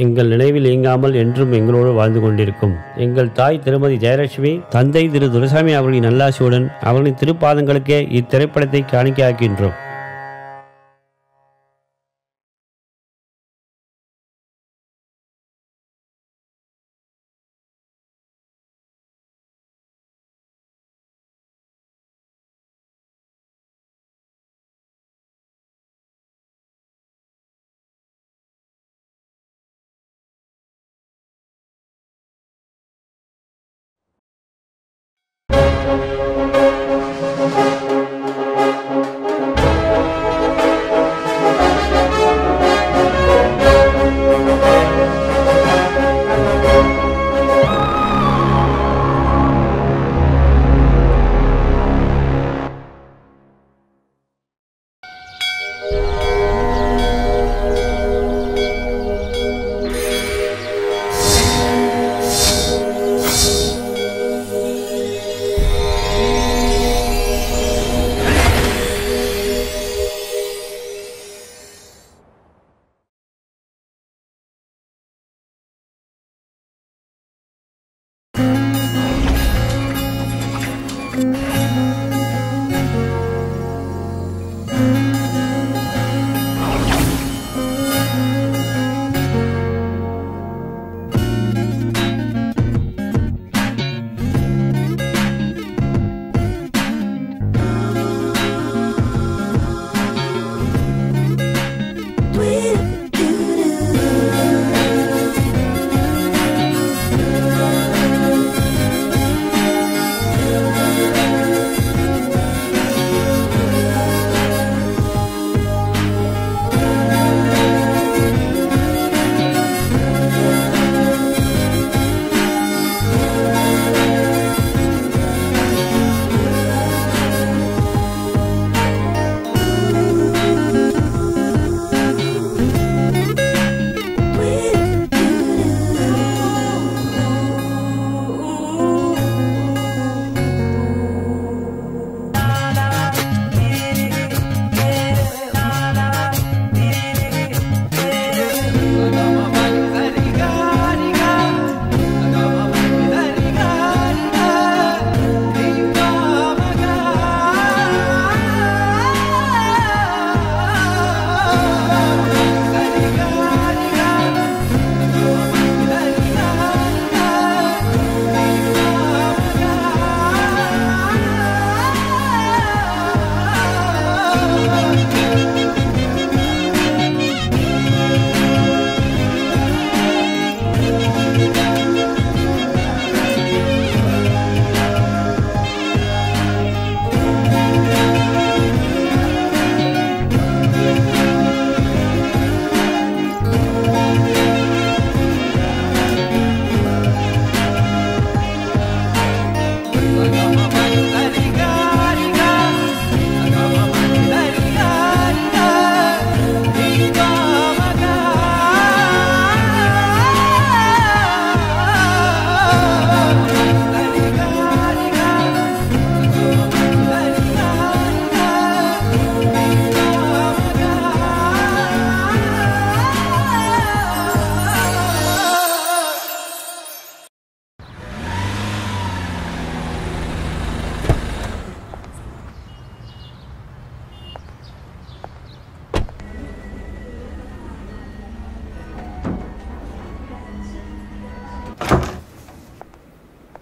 எங்கள் நினைவில் இயங்காமல் என்றும் எங்களோடு வாழ்ந்து கொண்டிருக்கும் எங்கள் தாய் திருமதி ஜெயலட்சுமி, தந்தை திரு துரைசாமி அவர்களின் நல்லாசியுடன் அவர்களின் திருப்பாதங்களுக்கே இத்திரைப்படத்தை காணிக்கையாக்கின்றோம்.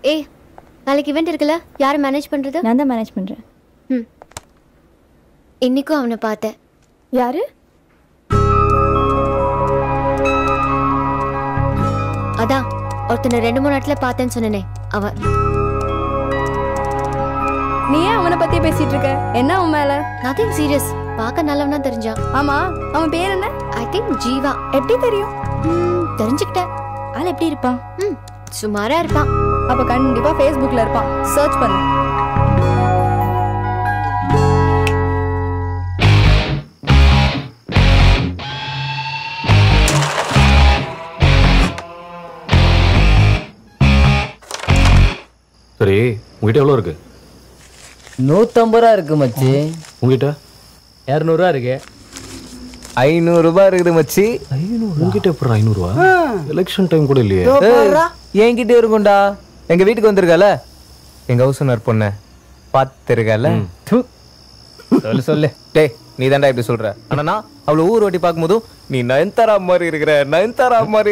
ஏய், நாளைக்கு இவெண்ட் இருக்குல்ல, யாரை மேனேஜ் பண்றது? நான் தான் மேனேஜ் பண்றேன். இன்னைக்கும் அவனை பார்த்தேன். யாரு? அதான் ஒருத்தனை 2-3 இடத்துல பார்த்தேன்னு சொன்னனே, அவன். நீ ஏன் அவனை பத்தி பேசிட்டு இருக்க? என்ன உன் மேல? Nothing serious. பார்க்க நல்லவனா தெரிஞ்சான். ஆமா, அவன் பேர் என்ன? I think Jeeva. எப்படி தெரியும்? தெரிஞ்சுக்கிட்டேன். ஆள் எப்படி இருப்பான்? சுமாரா இருப்பான். அப்ப கண்டிப்பா Facebookல இருப்பான். சர்ச் பண்ணு. சரி, உங்ககிட்ட எவ்வளோ இருக்கு? 150 ரூபா இருக்கு மச்சி. உங்ககிட்ட 200 ரூபா இருக்கு. 500 ரூபாய் இருக்குது மச்சி. 500 உங்ககிட்ட எப்படி 500 ரூபா? எலெக்ஷன் டைம் கூட இல்லையே. என்கிட்ட இருக்கும்டா. எங்க வீட்டுக்கு வந்திருக்கல எங்க ஹவுஸ் ஓனர் பொண்ணு பாத்துருக்கல. சொல்லு சொல்லு. டேய் நீ தான்டா இப்படி சொல்ற. ஆனா அவளை ஊர் ஓட்டி பார்க்கும்போதும் நீ நயன்தாரா மாதிரி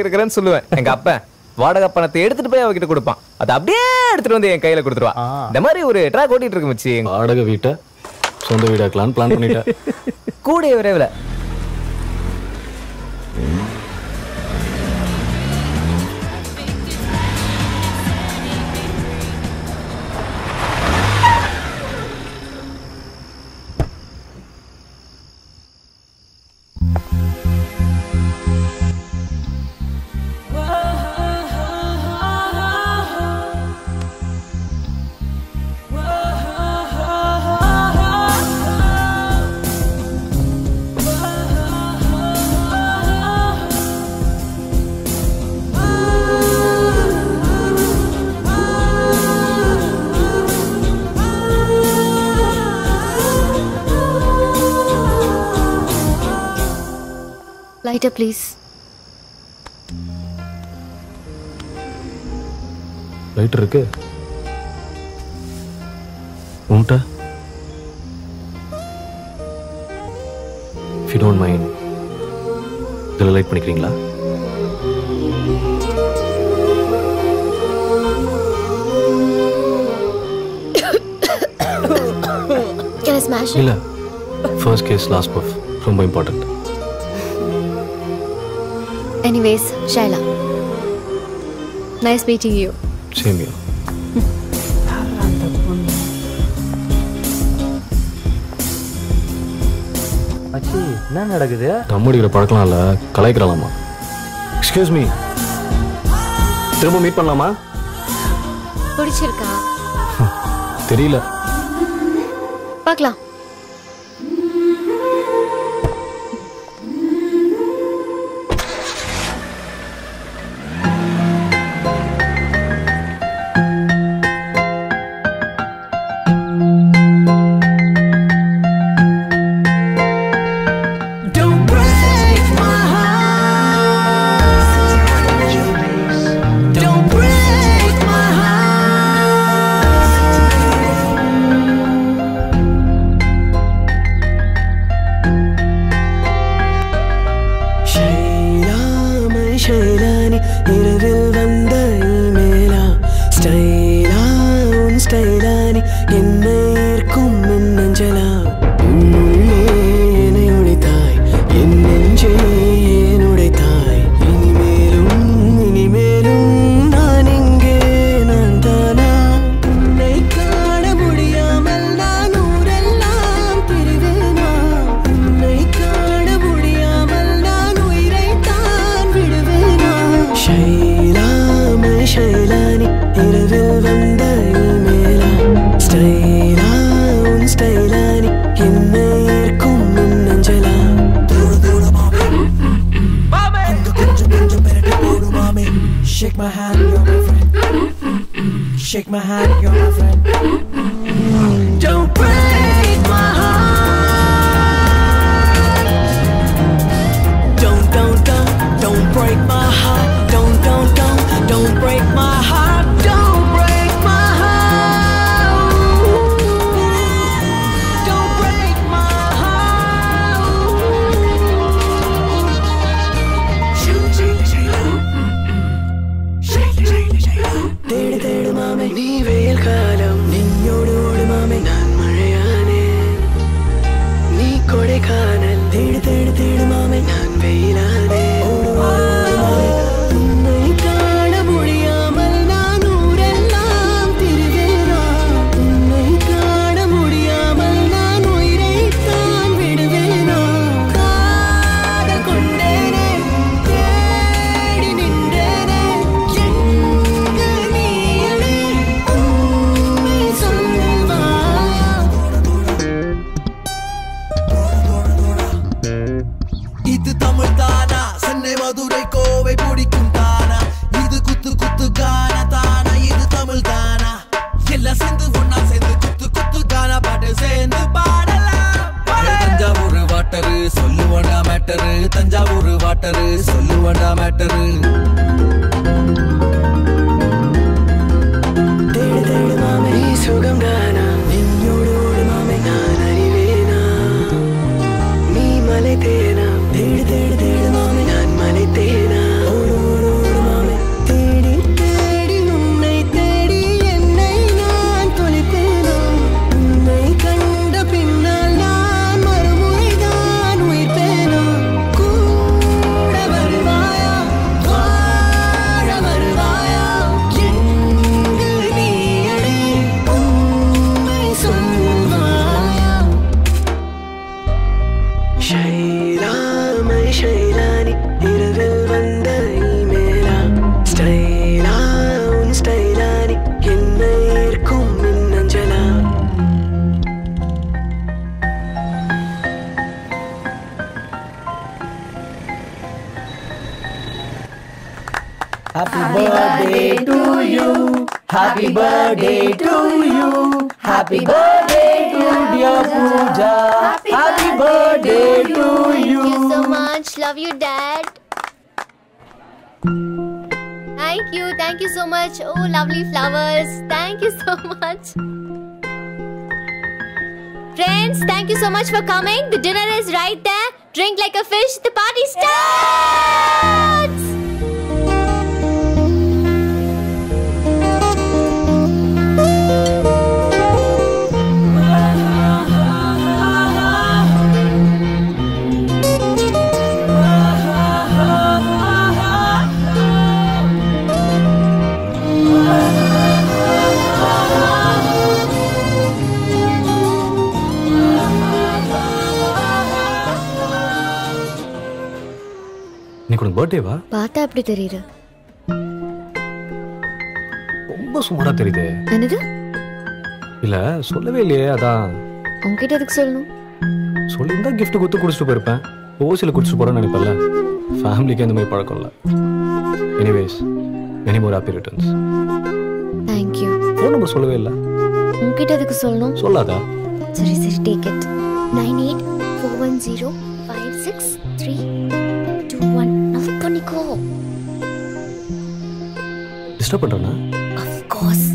இருக்கிறேன்னு சொல்லுவேன். எங்க அப்பா வாடகை பணத்தை எடுத்துட்டு போய் அவகிட்ட கொடுப்பான். அதை அப்படியே எடுத்துட்டு வந்து என் கையில கொடுத்துருவா. இந்த மாதிரி ஒரு ட்ராக் ஓட்டிட்டு இருக்கு மச்சி. வாடகை வீட்டை சொந்த வீடாக்கலான்னு பிளான் பண்ணிட்டேன். கூடிய விரைவில். Lighter, please. லைட் இருக்கு உன்கிட்ட? If you don't mind, இதில் லைட் பண்ணிக்கிறீங்களா? Can I smash it? இல்லை, ஃபர்ஸ்ட் கேஸ் லாஸ்ட் பஃப் ரொம்ப important. Anyways, Shaila. Nice meeting you. Same here. மச்சி என்ன நடக்குது? தம்மடிக்கிற பழக்கலாம் இல்லை, கலாய்க்கிறாளாமா. எக்ஸ்கியூஸ் மீ, திரும்ப மீட் பண்ணலாமா? பிடிச்சிருக்கா? தெரியல. பார்க்கலாம். Shake my hand, you're my friend. Shake my hand, you're my friend. Don't break my heart. Don't break my heart. Don't break my heart. Don't break my heart. Don't break my தேடு தேடு மாமே நீ வெயில் காலம் நீயோடு ஓடு மாமே நான் மழையானே நீ கொடைக்கானல் தேடு தேடு தேடு மாமே நான் வெயிலானே ஓடு ஓடு மாமே உன்னை காண முடியாமல் நான் ஊரெல்லாம் திரிவேனா உன்னை காண முடியாமல் நான் உயிரை தான் விடுவேனா காதல் கொண்டேனே தேடி நின்றேனே இது தமிழ் தானா சென்னை மதுரை கோவை பிடிக்கும் தானா இது குத்து குத்து கானா தானா இது தமிழ் தானா எல்லாம் சேர்ந்து ஒன்னா சேர்ந்து குத்து குத்து கானா பாட்டு சேர்ந்து பாடலாம் தஞ்சாவூர் வாட்டரு சொல்லுவோனா மேட்டரு தஞ்சாவூர் வாட்டரு சொல்லுவாண்டா மேட்டரு சுகம் தானா நெஞ்சோடு ஓடு மாமே நான் அறிவேனா நீ மலை தேனா தேடு தேடு தேடு மாமே நான் மலை தேனா ஓடு ஓடு ஓடு மாமே தேடி தேடி உன்னை தேடி என்னை நான் தொலைப்பேனா உன்னை கண்ட பின்னால் நான் மறுமுறைதான் உயிர்ப்பேனா கூட வருவாயா வாழ வருவாயா எங்கு நீ அடி உண்மை சொல்வாயா ஷைலாமை ஷைலானி இரவில் வந்த இமேலா ஸ்டைலா உன் ஸ்டைலானி என்னை இருக்கும் மின்னஞ்சலா Happy birthday to you. Happy birthday to you. Happy birthday to dear Pooja. Happy birthday to you. Thank you so much. Love you, Dad. Thank you so much. Oh, lovely flowers. Thank you so much. Friends, thank you so much for coming. The dinner is right there. Drink like a fish. The party starts. இன்னைக்கு உனக்கு பர்த்டேவா? பார்த்தா அப்படி தெரியுது. ரொம்ப சுமாரா தெரியுது. என்னது? இல்ல சொல்லவே இல்லையே, அதான். உன்கிட்ட எதுக்கு சொல்லணும்? சொல்லியிருந்தா கிஃப்ட் கொடுத்து குடிச்சிட்டு போயிருப்பேன். ஓசில குடிச்சிட்டு போறேன்னு நினைப்பல. ஃபேமிலிக்கு அந்த மாதிரி பழக்கம் இல்லை. Anyways, many more happy returns. Thank you. Phone number சொல்லவே இல்லை. உன்கிட்ட எதுக்கு சொல்லணும்? சொல்லாதா? சரி சரி, டேக் இட். 9841056321. நோட் பண்ணிக்கோ. டிஸ்டர்ப் பண்றேனா? Of course.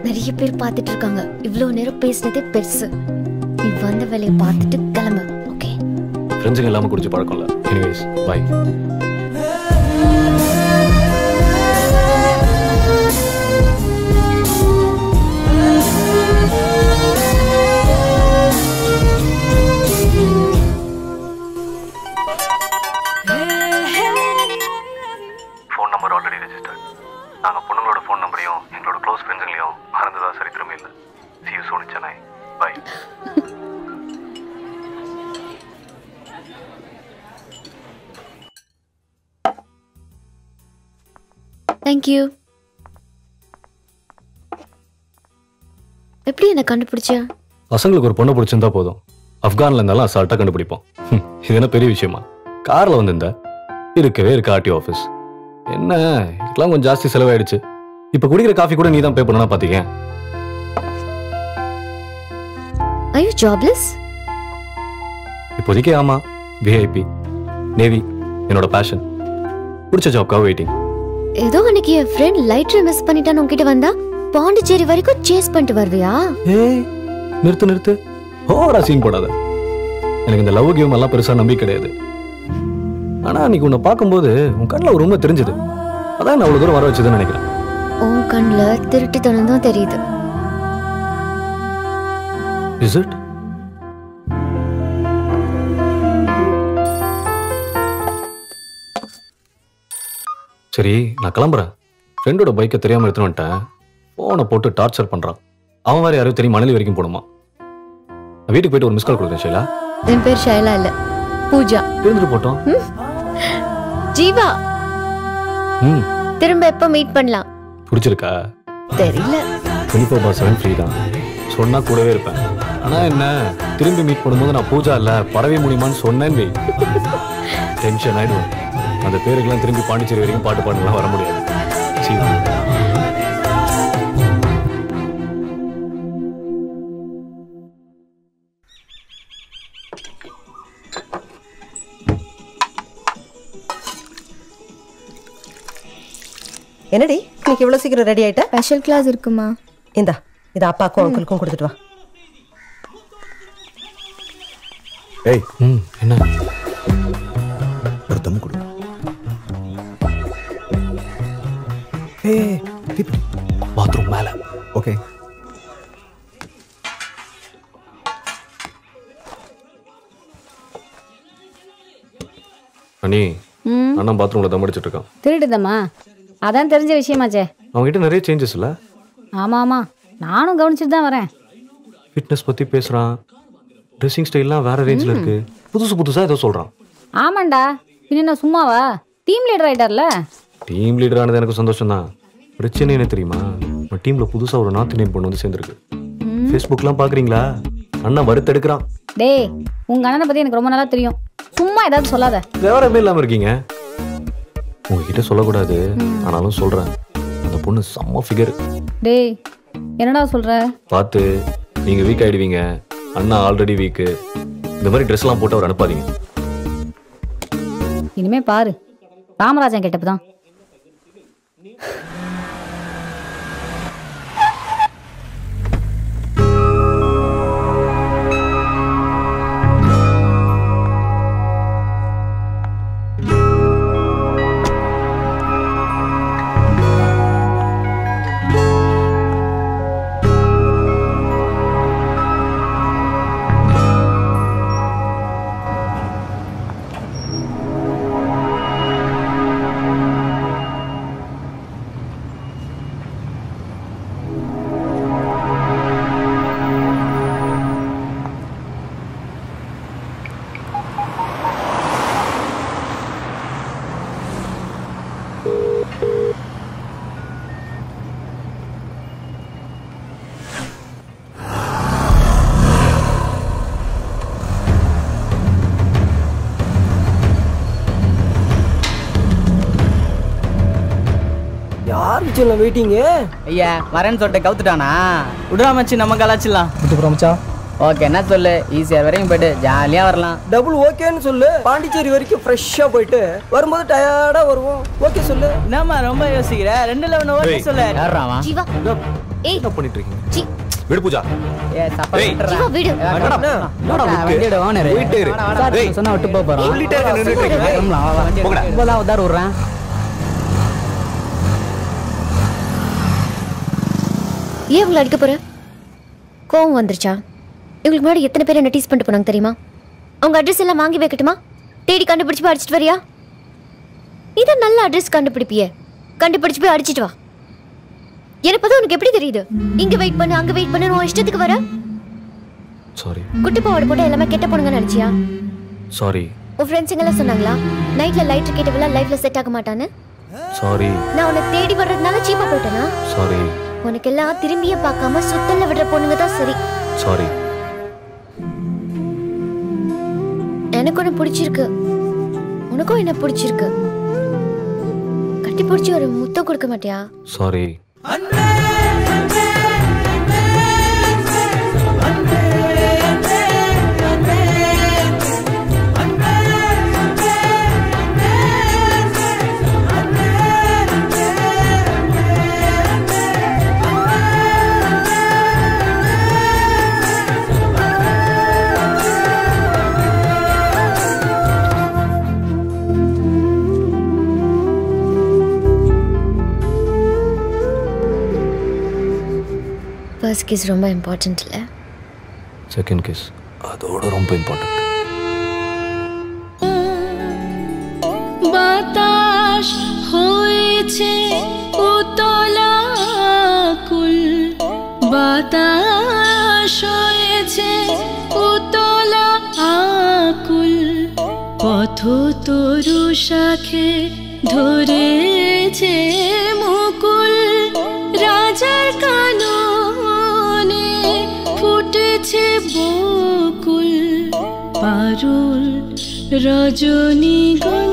நிறைய பேர் பார்த்துட்டு இருக்காங்க. இவ்வளவு நேரம் பேசினதே பெருசு. நீ வந்த வேலையை பார்த்துட்டு கிளம்பு. ஓகே? ஃப்ரெண்ட்ஸுங்க இல்லாம குடிச்சு பழக்கம் இல்லை. Anyways, bye. Phone number already registered. நாங்கள் பொண்ணுங்களோட ஃபோன் நம்பரையும் எங்களோட க்ளோஸ் ஃப்ரெண்ட்ஸுங்களையும் மறந்ததா சரித்திரமே இல்லை. See you soon in Chennai. Bye. Thank you. எப்படி என்ன கண்டுபிடிச்ச? பசங்களுக்கு ஒரு பொண்ணை பிடிச்சிருந்தா போதும். ஆப்கான்ல இருந்தாலும் அசால்ட்டா கண்டுபிடிப்போம். இது என்ன பெரிய விஷயமா? கார்ல வந்திருந்த இருக்கவே இருக்கு ஆர்டி ஆஃபீஸ். என்ன இதுக்கெல்லாம் கொஞ்சம் ஜாஸ்தி செலவாயிடுச்சு. இப்ப குடிக்கிற காஃபி கூட நீ தான் பே பண்ணனா பாத்தீங்க. Are you jobless? இப்போதைக்கு ஆமா. விஐபி நேவி என்னோட பேஷன். பிடிச்ச ஜாப்க்காக வெயிட்டிங். ஏதோ அன்னைக்கு என் ஃப்ரெண்ட் லைட்டர் மிஸ் பண்ணிட்டான்னு உன்கிட்ட வந்தா பாண்டிச்சேரி வரைக்கும் சேஸ் பண்ணிட்டு வருவியா? ஏய் நிறுத்து. ஓவரா சீன் போடாத. எனக்கு இந்த லவ் கேம் எல்லாம் பெருசா நம்பிக்கை கிடையாது. ஆனா அன்னைக்கு உன்னை பார்க்கும்போது உன் கண்ணில் ஒரு உண்மை தெரிஞ்சது. அதான் நான் அவ்வளவு தூரம் வர வச்சதுன்னு நினைக்கிறேன். உன் கண்ணில் திருட்டுத்தனம் தான் தெரியுது. Is it? சரி நான் கிளம்புறேன். ஃப்ரெண்டோட பைக்கை தெரியாம எடுத்துன்னு வந்துட்டேன். போனை போட்டு டார்ச்சர் பண்றான். அவன் வேற யாரும் தெரியும் மணலி வரைக்கும் போடுமா. நான் வீட்டுக்கு போயிட்டு ஒரு மிஸ் கால் கொடுத்தேன். ஷைலா? என் பேர் ஷைலா இல்ல, பூஜா. இருந்துட்டு போட்டோம். ஜீவா. திரும்ப எப்ப மீட் பண்ணலாம்? பிடிச்சிருக்கா? தெரியல. 24/7 ஃப்ரீ தான். சொன்னா கூடவே இருப்பேன். ஆனா என்ன திரும்பி மீட் பண்ணும்போது நான் பூஜா இல்ல பறவை முடியுமான்னு சொன்னேன். டென்ஷன் ஆயிடுவேன். அந்த பேருக்கெல்லாம் திரும்பி பாண்டிச்சேரி வரைக்கும் பாட்டு பாடலாம் வர முடியாது. என்னடி இன்னைக்கு இவ்வளவு சீக்கிரம் ரெடி ஆயிட்ட? ஸ்பெஷல் கிளாஸ் இருக்குமா? இந்தா இத அப்பாக்கும் அங்கிளுக்கும் கொடுத்துட்டு வா. ஏய் என்ன ஒரு தம் கொடு. ஏய் தீப்தி பாத்ரூம் மேல. ஓகே. அண்ணி அண்ணா பாத்ரூம்ல தம் அடிச்சிட்டு இருக்கான். திருடுதம்மா? அதான் தெரிஞ்ச விஷயமாச்சே. அவங்ககிட்ட நிறைய சேஞ்சஸ் இல்ல? ஆமா ஆமா, நானும் கவனிச்சுட்டு தான் வரேன். ஃபிட்னஸ் பத்தி பேசுறான், ட்ரெஸ்ஸிங் ஸ்டைல்லாம் வேற ரேஞ்சில் இருக்கு, புதுசு புதுசா ஏதோ சொல்றான். ஆமாண்டா, பின்ன சும்மாவா? டீம் லீடர் ஆயிட்டார்ல. டீம் லீடர் ஆனது எனக்கு சந்தோஷம் தான். பிரச்சனை என்ன தெரியுமா? நம்ம டீம்ல புதுசா ஒரு நார்த் இந்தியன் பொண்ணு வந்து சேர்ந்துருக்கு. ஃபேஸ்புக்லாம் பாக்குறீங்களா? அண்ணா வறுத்தெடுக்கிறான். டேய், உங்க அண்ணனை பத்தி எனக்கு ரொம்ப நல்லா தெரியும், சும்மா ஏதாவது சொல்லாத. விவரமே இல்லாம இருக்கீங்க. உங்ககிட்ட சொல்லக்கூடாது, ஆனாலும் சொல்றேன். அந்த பொண்ணு செம்ம ஃபிகர். டேய், என்னடா சொல்ற? பார்த்து நீங்க வீக் ஆயிடுவீங்க. அண்ணா ஆல்ரெடி வீக்கு. இந்த மாதிரி ட்ரெஸ் எல்லாம் போட்டு அவர் அனுப்பாதீங்க. இனிமே பாரு, ராமராஜன் கேட்டப்பதான். வெயிட்டிங். ஐயா வரேன்னு சொல்லிட்டு கவுத்துட்டானா? விடுறா மச்சி, நம்ம கலாச்சிடலாம். விட்டு மச்சான். ஓகே, என்ன சொல்லு, ஈஸியா வரைக்கும் போயிட்டு ஜாலியா வரலாம். டபுள் ஓகேன்னு சொல்லு. பாண்டிச்சேரி வரைக்கும் ஃப்ரெஷ்ஷா போயிட்டு வரும்போது டயர்டா வருவோம். ஓகே சொல்லு. என்னம்மா ரொம்ப யோசிக்கிற? 2-11 ஓகே சொல்லு. யாராவா? ஜீவா, ஏய் என்ன பண்ணிட்டு இருக்கீங்க? ஜி விடு பூஜா. ஏய் சப்பா விட்டுறா. ஜீவா விடு. வண்டியோட ஓனர். டேய் சொன்னா விட்டு போறோம். சொல்லிட்டே இருக்க, நின்னுட்டு இருக்கீங்க. போங்கடா. இப்போதான் உதார விடுறேன். ஏன் இவங்களை அடிக்க போற? கோவம் வந்துருச்சா? இவங்களுக்கு முன்னாடி எத்தனை பேர் என்ன டீஸ் பண்ணிட்டு போனாங்க தெரியுமா? அவங்க அட்ரஸ் எல்லாம் வாங்கி வைக்கட்டுமா? தேடி கண்டுபிடிச்சு போய் அடிச்சிட்டு வரியா? இதான் நல்ல அட்ரஸ் கண்டுபிடிப்பியே, கண்டுபிடிச்சு போய் அடிச்சிட்டு வா. எனக்கு பார்த்தா உனக்கு எப்படி தெரியுது? இங்க வெயிட் பண்ணு, அங்க வெயிட் பண்ணு, உன் இஷ்டத்துக்கு வர. சாரி. குட்டி பாவாடை போட்டு எல்லாமே கெட்ட பொண்ணுங்கன்னு நினைச்சியா? சாரி. உன் ஃப்ரெண்ட்ஸுங்க எல்லாம் சொன்னாங்களா நைட்ல லைட் கேட்டவெல்லாம் லைஃப்ல செட் ஆக மாட்டான்னு? சாரி. நான் உன்னை தேடி வர்றதுனால சீப்பா போயிட்டேனா? சாரி. உனக்கெல்லாம் திரும்பியே பார்க்காம சுத்தல்ல விடுற பொண்ணுங்க தான் சரி. சாரி. எனக்கு ஒன்று பிடிச்சிருக்கு, உனக்கும் என்ன பிடிச்சிருக்கு. கட்டி பிடிச்சி ஒரு முத்தம் கொடுக்க மாட்டியா? சாரி. ஃபர்ஸ்ட் கிஸ் ரொம்ப இம்பார்ட்டன்ட் இல்லை? செகண்ட் கிஸ் அதோட ரொம்ப இம்பார்ட்டன்ட். বাতাস হয়েছে উতলা কুল, বাতাস হয়েছে উতলা আকুল, পথ তরু শাখে ধরেছে মুকুল, রাজার কাননে ফুটেছে বকুল, পারুল রজনীগন্ধা।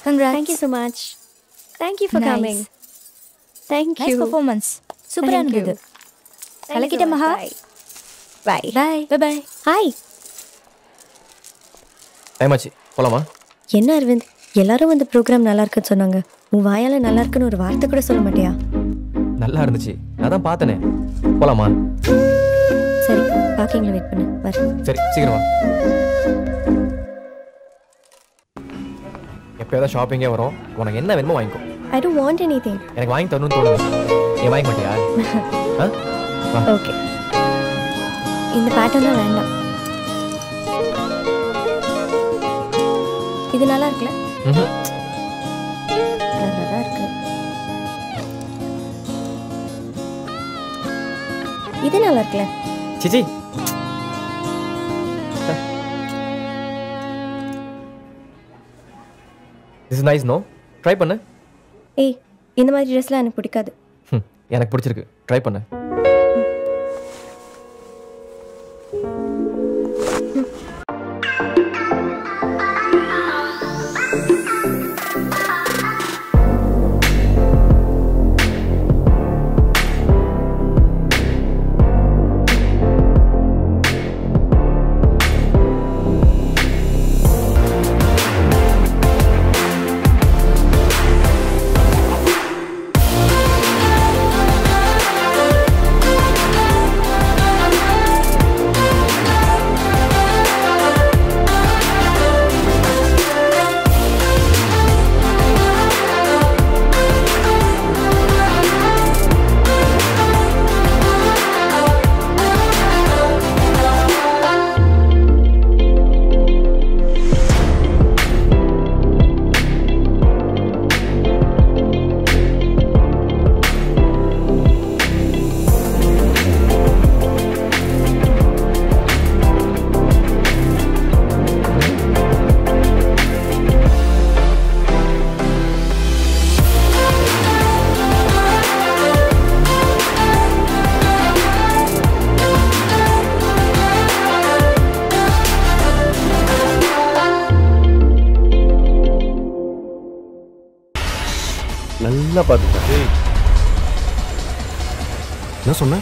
Congrats. Thank you so much. Thank you for coming. Thank you. Nice performance. சூப்பரா இருந்தது. கலக்கிட்ட மகா. Bye. Bye. Bye bye. Hi. Time ஆச்சு போலாமா? என்ன அரவிந்த், எல்லாரும் வந்து ப்ரோக்ராம் நல்லா இருக்குன்னு சொன்னாங்க. உன் வாயால நல்லா இருக்குன்னு ஒரு வார்த்தை கூட சொல்ல மாட்டியா? நல்லா இருந்துச்சு, அதான் பார்த்தனே. போலாமா? சரி, பார்க்கிங்ல வெயிட் பண்ணு. வர. சரி, சீக்கிரம் வா. எப்பயாவது ஷாப்பிங்கே வரும், உனக்கு என்ன வேணுமோ வாங்கிக்கோ. I don't want anything. எனக்கு வாங்கி தரணும்னு தோணுது. நீ வாங்க மாட்டியா? ஓகே, இந்த பேட்டர்ன்லாம் வேண்டாம். இது நல்லா இருக்குல்ல? நல்லா இருக்கு. இது நல்லா இருக்குல்ல? சிச்சி, this is nice, no? Try பண்ணு. ஏய், இந்த மாதிரி ட்ரெஸ்லாம் எனக்கு பிடிக்காது. எனக்கு பிடிச்சிருக்கு, ட்ரை பண்ணு. நல்லா பார்த்துக்க. என்ன சொன்ன?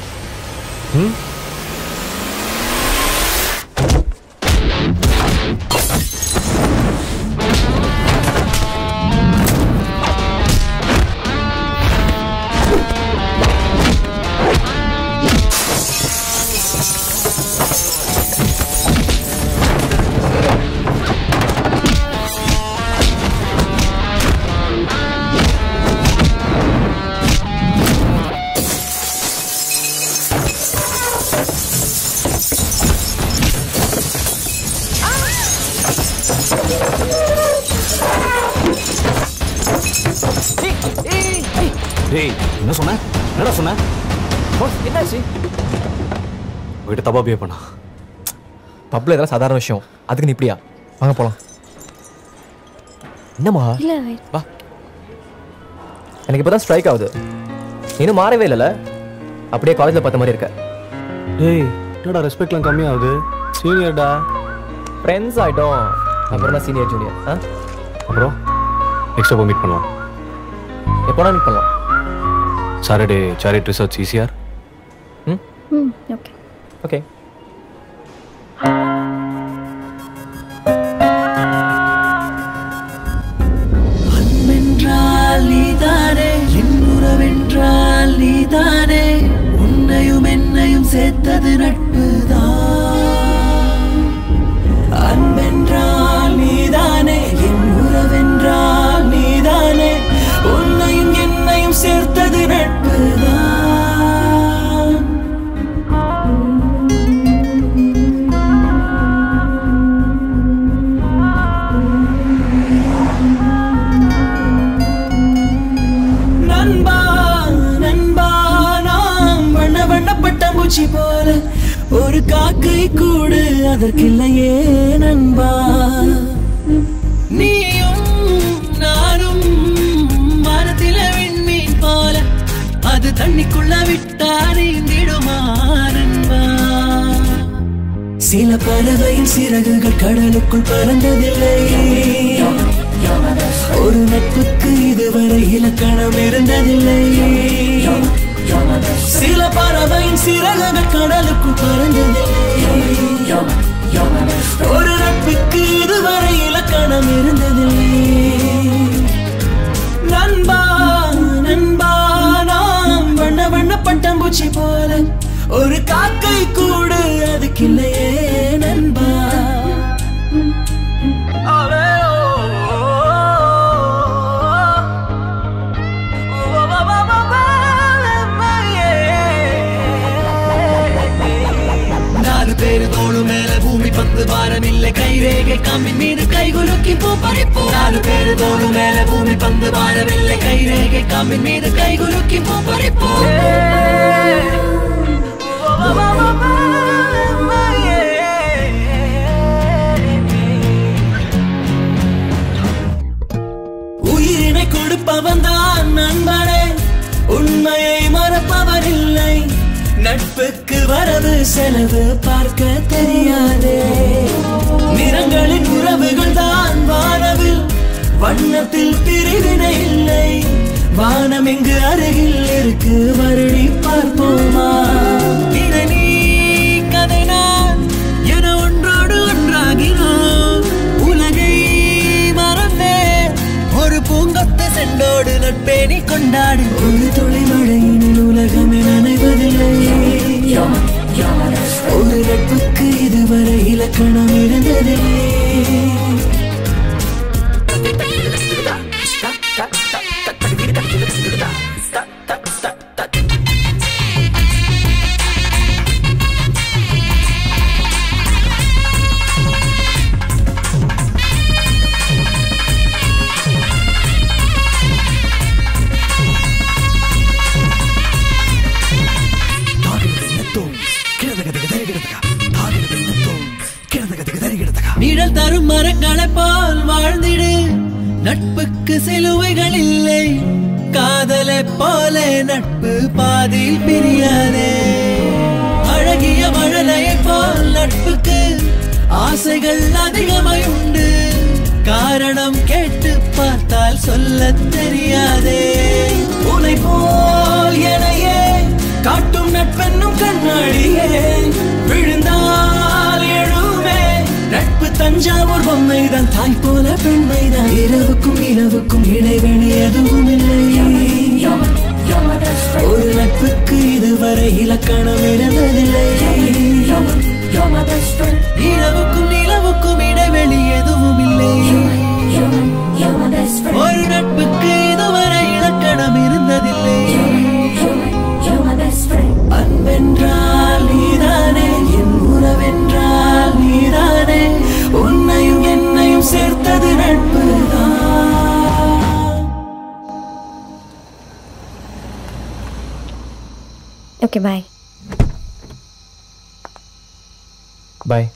என்ன சொன்ன? என்னடா சொன்ன? என்னாச்சு? உங்ககிட்ட தப்பா பிஹேவ் பண்ணா? பப்ல இதெல்லாம் சாதாரண விஷயம், அதுக்கு நீ இப்படியா? வாங்க போலாம். என்னம்மா? இல்ல வா. எனக்கு இப்பதான் ஸ்ட்ரைக் ஆகுது, இன்னும் மாறவே இல்லைல்ல? அப்படியே காலேஜ்ல பார்த்த மாதிரி இருக்க. டேய், என்னடா ரெஸ்பெக்ட்லாம் கம்மியாகுது? சீனியர்டா. ஃப்ரெண்ட்ஸ் ஆயிட்டோம், அப்புறம் தான் சீனியர் ஜூனியர். அப்புறம் நெக்ஸ்ட் அப்போ மீட் பண்ணலாம். எப்போனா மீட் பண்ணலாம்? சாட்டர்டே சேரிட் ரிசர்ச் ஈசிஆர். Okay okay. அன்பென்றால் நீதானே, என் உறவென்றால் நீதானே, உன்னையும் என்னையும் சேர்த்தது நட்புதான். அன்பென்றால் நீதானே, என் உறவென்றால் நீதானே, உன்னையும் என்னையும் சேர்த்தது நட்புதான். போல ஒரு காக்கை கூடு அதற்கில்லையே நண்பா. நீயும் நானும் மரத்தில விண்மீன் போல அது தண்ணிக்குள்ள விட்டா நீந்திடுமா நண்பா. சில பறவையின் சிறகுகள் கடலுக்குள் பறந்ததில்லை. ஒரு நட்புக்கு இதுவரை இலக்கணம் இருந்ததில்லை. சில பறவையின் சிறகுகள் கடலுக்குள் பறந்ததில்லை. ஒரு நட்புக்கு இதுவரை இலக்கணம் இருந்ததில்லை. நண்பா நண்பா நாம் வண்ண வண்ண பட்டாம்பூச்சி போல ஒரு காக்கை கூடு அதுக்கில்லையே நண்பா. பேரு தோளு மேல பூமி பந்து பாரமில்லை கைரேகை காம்பின் மீது கைகுலுக்கி பூ பறிப்போம். 4 பேரு தோளு மேல பூமி பந்து பாரமில்லை கைரேகை காம்பின் மீது கைகுலுக்கி பூ பறிப்போம். உயிரினை கொடுப்பவன் தான் நண்பனே, உண்மையை மறப்பவர் இல்லை. நட்புக்கு வரவு செலவு பார்க்க தெரியாதே. நிறங்களின் உறவுகள் தான் வானவில், வண்ணத்தில் பிரிவினை இல்லை. வானம் எங்கு அருகில் இருக்கு வருடி பார்ப்போமா. இதை நீ கதை நான் என ஒன்றோடு ஒன்றாகினோம். உலகை மறந்தே ஒரு பூங்கொத்து சென்றோடு நட்பேணி கொண்டாடு. ஒரு துளி மழையினில் உலகமே நனைவதில்லை. ஒரு நட்புக்கு இதுவரை இலக்கணம் இருந்ததில்லை. நிழல் தரும் மரங்களை போல் வாழ்ந்திடு. நட்புக்கு சிலுவைகள் இல்லை. காதலை போல நட்பு பாதியில் பிரியாதே. அழகிய மழலையை போல் நட்புக்கு ஆசைகள் அதிகமாய் உண்டு. காரணம் கேட்டு பார்த்தால் சொல்ல தெரியாதே. உனை போல் எனையே காட்டும் நட்பென்னும் கண்ணாடியே விழுந்தால் எழுமே. நட்பு தஞ்சாவூர் பொம்மைதான், தாய் போல பெண்மைதான். இரவுக்கும் இரவுக்கும் இடைவெளி எதுவும் இல்லை. ஒரு நட்புக்கு இதுவரை இலக்கணம் இருந்ததில்லை. இரவுக்கும் நிலவுக்கும் இடைவெளி எதுவும் இல்லை. ஒரு நட்புக்கு இதுவரை இலக்கணம் இருந்ததில்லை. அன்பென்றால் நீதானே, என் உறவென்றால் நீதானே. உன்னையும் என்னையும் சேர்த்தது நட்புதான். Okay bye. பாய்.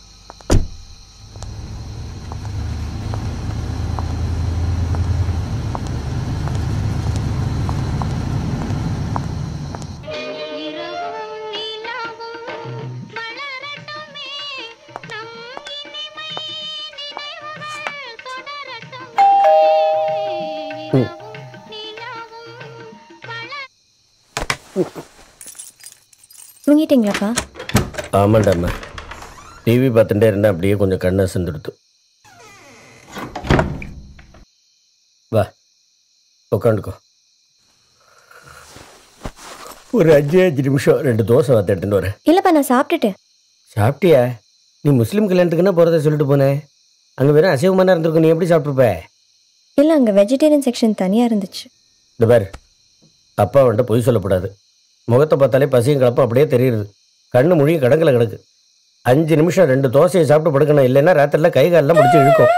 தூங்கிட்டீங்களாப்பா? ஆமாண்டாம்மா, டிவி பார்த்துட்டே இருந்தா அப்படியே கொஞ்சம் கண்ணை செஞ்சுடுத்து. வா உட்காந்துக்கோ. ஒரு 5 நிமிஷம் 2 தோசை வார்த்தை எடுத்துட்டு வரேன். இல்லைப்பா, நான் சாப்பிட்டுட்டேன். சாப்பிட்டியா? நீ முஸ்லீம் கல்யாணத்துக்குன்னா போகிறத சொல்லிட்டு போனேன். அங்கே வெறும் அசைவமாக இருந்திருக்கும். நீ எப்படி சாப்பிட்ருப்ப? இல்லை, அங்கே வெஜிடேரியன் செக்ஷன் தனியாக இருந்துச்சு. இந்த பார், அப்பா வந்துட்டு பொய் சொல்லக்கூடாது. முகத்தை பார்த்தாலே பசியும் கலப்பம் அப்படியே தெரியுது. கண்ணு மொழியும் கடங்கில் கிடக்கு. 5 நிமிஷம் 2 தோசையை சாப்பிட்டு படுக்கணும். இல்லைன்னா ராத்திரில கை காலெல்லாம் முடிச்சு இழுக்கும்.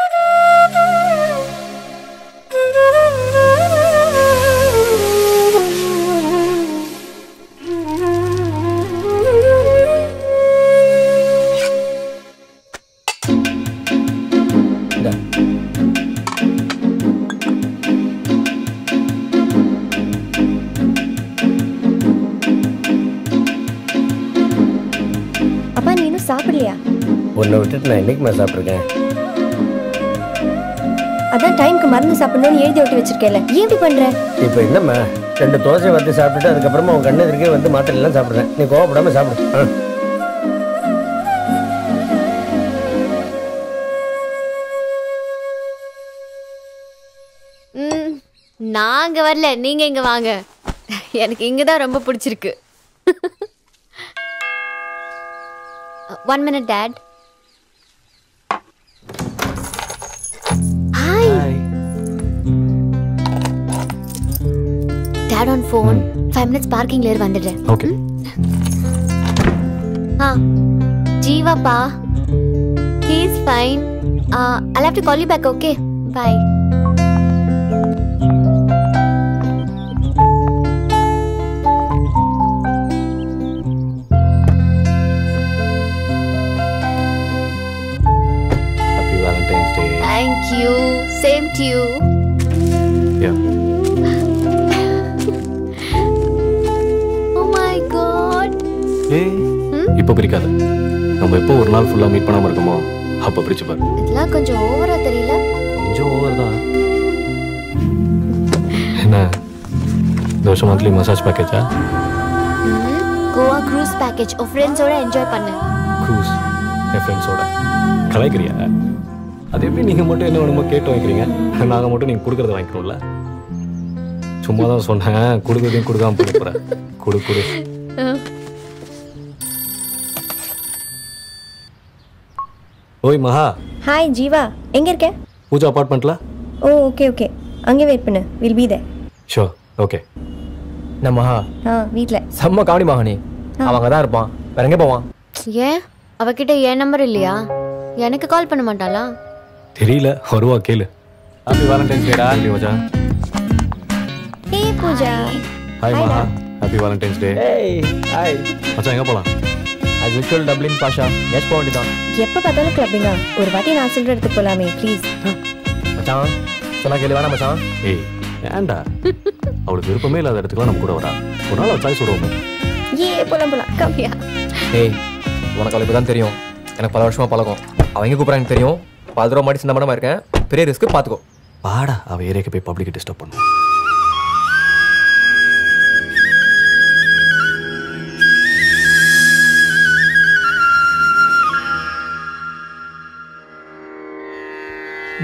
இன்னும் சாப்பிடலையா? உன்னை விட்டுட்டு நான் என்னைக்குமா சாப்பிட்ருக்கேன்? அதான் டைம்க்கு மருந்து சாப்பிடணும்னு எழுதி ஒட்டி வச்சிருக்கேன்ல, ஏன் இப்படி பண்ற? இப்போ என்னம்மா 2 தோசை வறுத்து சாப்பிட்டுட்டு அதுக்கப்புறமா உன் கண்ணு எதிர்க்கே வந்து மாத்திரை எல்லாம் சாப்பிட்றேன். நீ கோவப்படாம சாப்பிடு. நான் அங்க வரல, நீங்க இங்க வாங்க. எனக்கு இங்கதான் ரொம்ப பிடிச்சிருக்கு. 1 minute, Dad. Hi. Dad on phone. 5 minutes parking ல வந்துடுறேன். Okay. Jeeva pa. He's fine. I'll have to call you back, okay? Bye. Thank you. Same to you. Yeah. Oh my god. இப்போ பிரிக்காத. நம்ம எப்போ ஒரு நாள் ஃபுல்லா மீட் பண்ணாம இருக்கோமோ அப்போ பிரிச்சு பாரு. இதெல்லாம் கொஞ்சம் ஓவரா தெரியல? கொஞ்சம் ஓவர் தான். என்ன இந்த வருஷம் மந்த்லி மசாஜ் பேக்கேஜா? Goa cruise package. உன் ஃப்ரெண்ட்ஸோட என்ஜாய் பண்ணு. க்ரூஸ் என் ஃப்ரெண்ட்ஸோட கலாய்க்கிறியா? அது எப்படி நீங்கள் மட்டும் என்ன வேணுமோ கேட்டு வாங்கிக்கிறீங்க, நாங்கள் மட்டும் நீங்கள் கொடுக்குறத வாங்கிக்கணும்ல? சும்மா தான் சொன்னேன், கொடுக்குறதையும் கொடுக்காம போக போகிறேன். கொடு. ஓய் மகா. ஹாய் ஜீவா, எங்க இருக்க? பூஜா அபார்ட்மெண்ட்ல. ஓ ஓகே அங்கே வெயிட் பண்ணு. Will be there. Sure. Okay. நம்ம மகா வீட்டில் செம்ம காமெடி மகனே. அவங்க தான் இருப்பான், வேற எங்கே போவான்? ஏன் அவகிட்ட என் நம்பர் இல்லையா? எனக்கு கால் பண்ண மாட்டாளா? தெரியல, வருவா கேளு. ஹாப்பி வேலண்டைன்ஸ் டேடா. Pooja. Hey Pooja. Hi Maha, happy valentine's day. ஏய் ஹாய் மச்சான் எங்க போலாம்? as usual டப்ளின் பாஷா. எஸ் போக வேண்டியதான். எப்போ பார்த்தாலும் கிளப்பிங்கா? ஒரு வாட்டி நான் சொல்ற இடத்துக்கு போலாமே ப்ளீஸ். மச்சான் சொன்னா கேளு. வேணாம் மச்சான். ஏய் ஏன்டா, அவளுக்கு விருப்பமே இல்லாத இடத்துக்குலாம் நம்ம கூட வரா. ஒரு நாள் அவள் சாய்ஸ் விடுவோம். போலாம் கம்மியா. ஏய் உனக்கு அவளுக்கு தான் தெரியும், எனக்கு பல வருஷமா பழக்கம். அவன் எங்கே கூப்பிட்றான்னு தெரியும். 10 ரூபா மாடி சின்ன மடமா இருக்கேன், பெரிய ரிஸ்க்கு பார்த்துக்கோ. பாடா அவள் ஏரியாக்கு போய் பப்ளிக் டிஸ்டர்ப் பண்ணும்.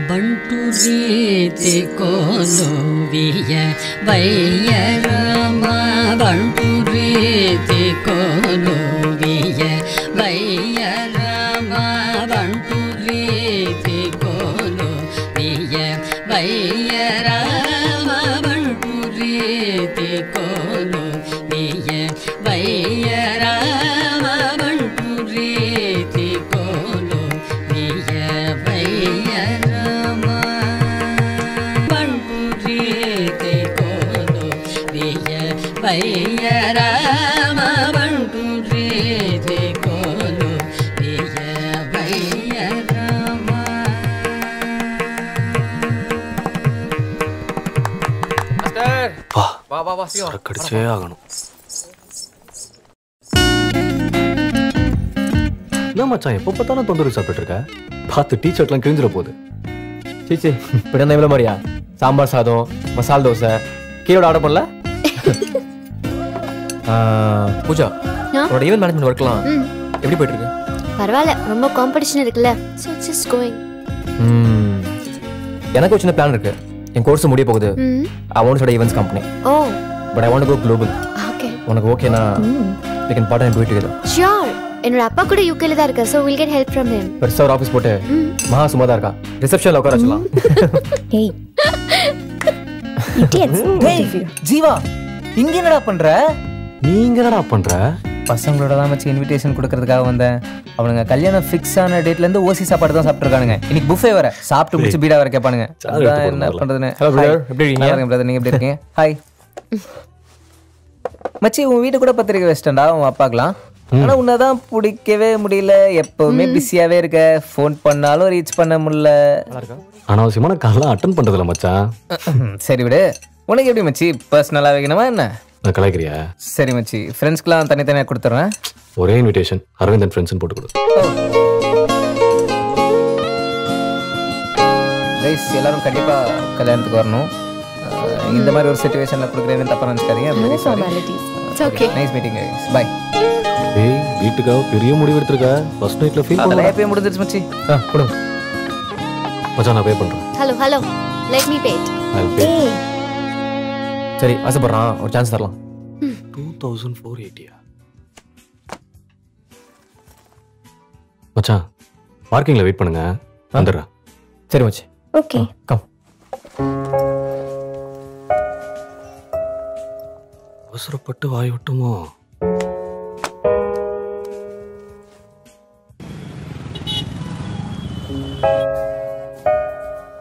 बंटू रीते कोलो विय वैय रामा बंटू रीते कोलो विय वैय रामा बंटू रीते कोलो विय वैय रामा बंटू रीते कोलो विय वैय रामा बंटू रीते कोलो विय वैय वैय राम बंटू रीते कोलो विय वैय राम. வா கடிச்சே ஆகணும். என்ன மச்சான் எப்போ பார்த்தாலும் தொந்தரவு சாப்பிட்டு இருக்க? பார்த்து டீ ஷர்ட்லாம் கிழிஞ்சிட போகுது. சீச்சி இப்படி இருந்தா இவ்வளோ மாதிரியா? சாம்பார் சாதம், மசால் தோசை, கீழோட ஆர்டர் பண்ணல? பூஜா உன்னோட ஈவென்ட் மேனேஜ்மெண்ட் ஒர்க்லாம் எப்படி போயிட்டு இருக்கு? பரவாயில்ல, ரொம்ப காம்படிஷன் இருக்குல்ல. So it's just going. எனக்கு ஒரு சின்ன பிளான் இருக்கு. என் கோர்ஸ் முடிய போகுது. I want to start events company. Oh. But I want to go global. Okay. உனக்கு ஓகேனா we can part and do it together. Sure. என்னோட அப்பா கூட யூகேல தான் இருக்கார். So we'll get help from him. பெருசா ஒரு ஆபீஸ் போட்டு மகா சும்மா தான் இருக்கா. ரிசப்ஷன்ல உட்கார வச்சலாம். Hey. Idiots. Hey ஜீவா, இங்க என்னடா பண்ற? நீங்க என்னடா பண்ற? பசங்களோட தான் வச்சு இன்விடேஷன் கொடுக்கறதுக்காக வந்தேன். அவனுங்க கல்யாணம் ஃபிக்ஸ் ஆன டேட்ல இருந்து ஓசி சாப்பாடு தான் சாப்பிட்டு இருக்கானுங்க. இன்னைக்கு புஃபே வர சாப்பிட்டு முடிச்சு பீடா வர கேட்பானுங்க. என்ன பண்றதுன்னு. ஹலோ பிரதர், எப்படி இருக்கீங்க? நல்லா இருக்கேன் பிரதர், நீங்க எப்படி இருக்கீங்க? ஹாய் மச்சி, உன் வீட்டு கூட பத்திரிக்கை வச்சிட்டேன்டா உன் அப்பாக்கலாம். ஆனா உன்னதான் பிடிக்கவே முடியல. எப்பவுமே பிஸியாவே இருக்க, ஃபோன் பண்ணாலும் ரீச் பண்ண முடியல. அனாவசியமான கால்லாம் அட்டன் பண்றதுல மச்சான். சரி விடு. உனக்கு எப்படி மச்சி, பர்சனலா வைக்கணுமா என்ன? நான் கலாய்க்கிறியா? சரி மச்சி, ஃப்ரெண்ட்ஸ்க்குலாம் தனித்தனியாக கொடுத்துட்றேன். ஒரே இன்விடேஷன், அரவிந்த் அண்ட் ஃப்ரெண்ட்ஸ்னு போட்டு கொடு. கைஸ் எல்லாரும் கண்டிப்பாக கல்யாணத்துக்கு வரணும். இந்த மாதிரி ஒரு சிச்சுவேஷனில் கொடுக்குறேன்னு தப்பாக நினச்சிக்காதீங்க. Nice meeting guys, bye. ஏய், வீட்டுக்காக பெரிய முடிவு எடுத்திருக்க. ஃபர்ஸ்ட் நைட்ல ஃபீல் பண்ணல. அதெல்லாம் எப்பயும் முடிஞ்சிருச்சு மச்சி. கொடுங்க மச்சான், நான் பே பண்றேன். ஹலோ லெட் மீ பே. சரி, ஆசைப்படுறான், ஒரு சான்ஸ் தரலாம். 2480. மச்சான், பார்க்கிங்ல வெயிட் பண்ணுங்க, வந்துடுறேன். சரி மச்சி. Okay, come. அவசரப்பட்டு வாய் விட்டுமோ?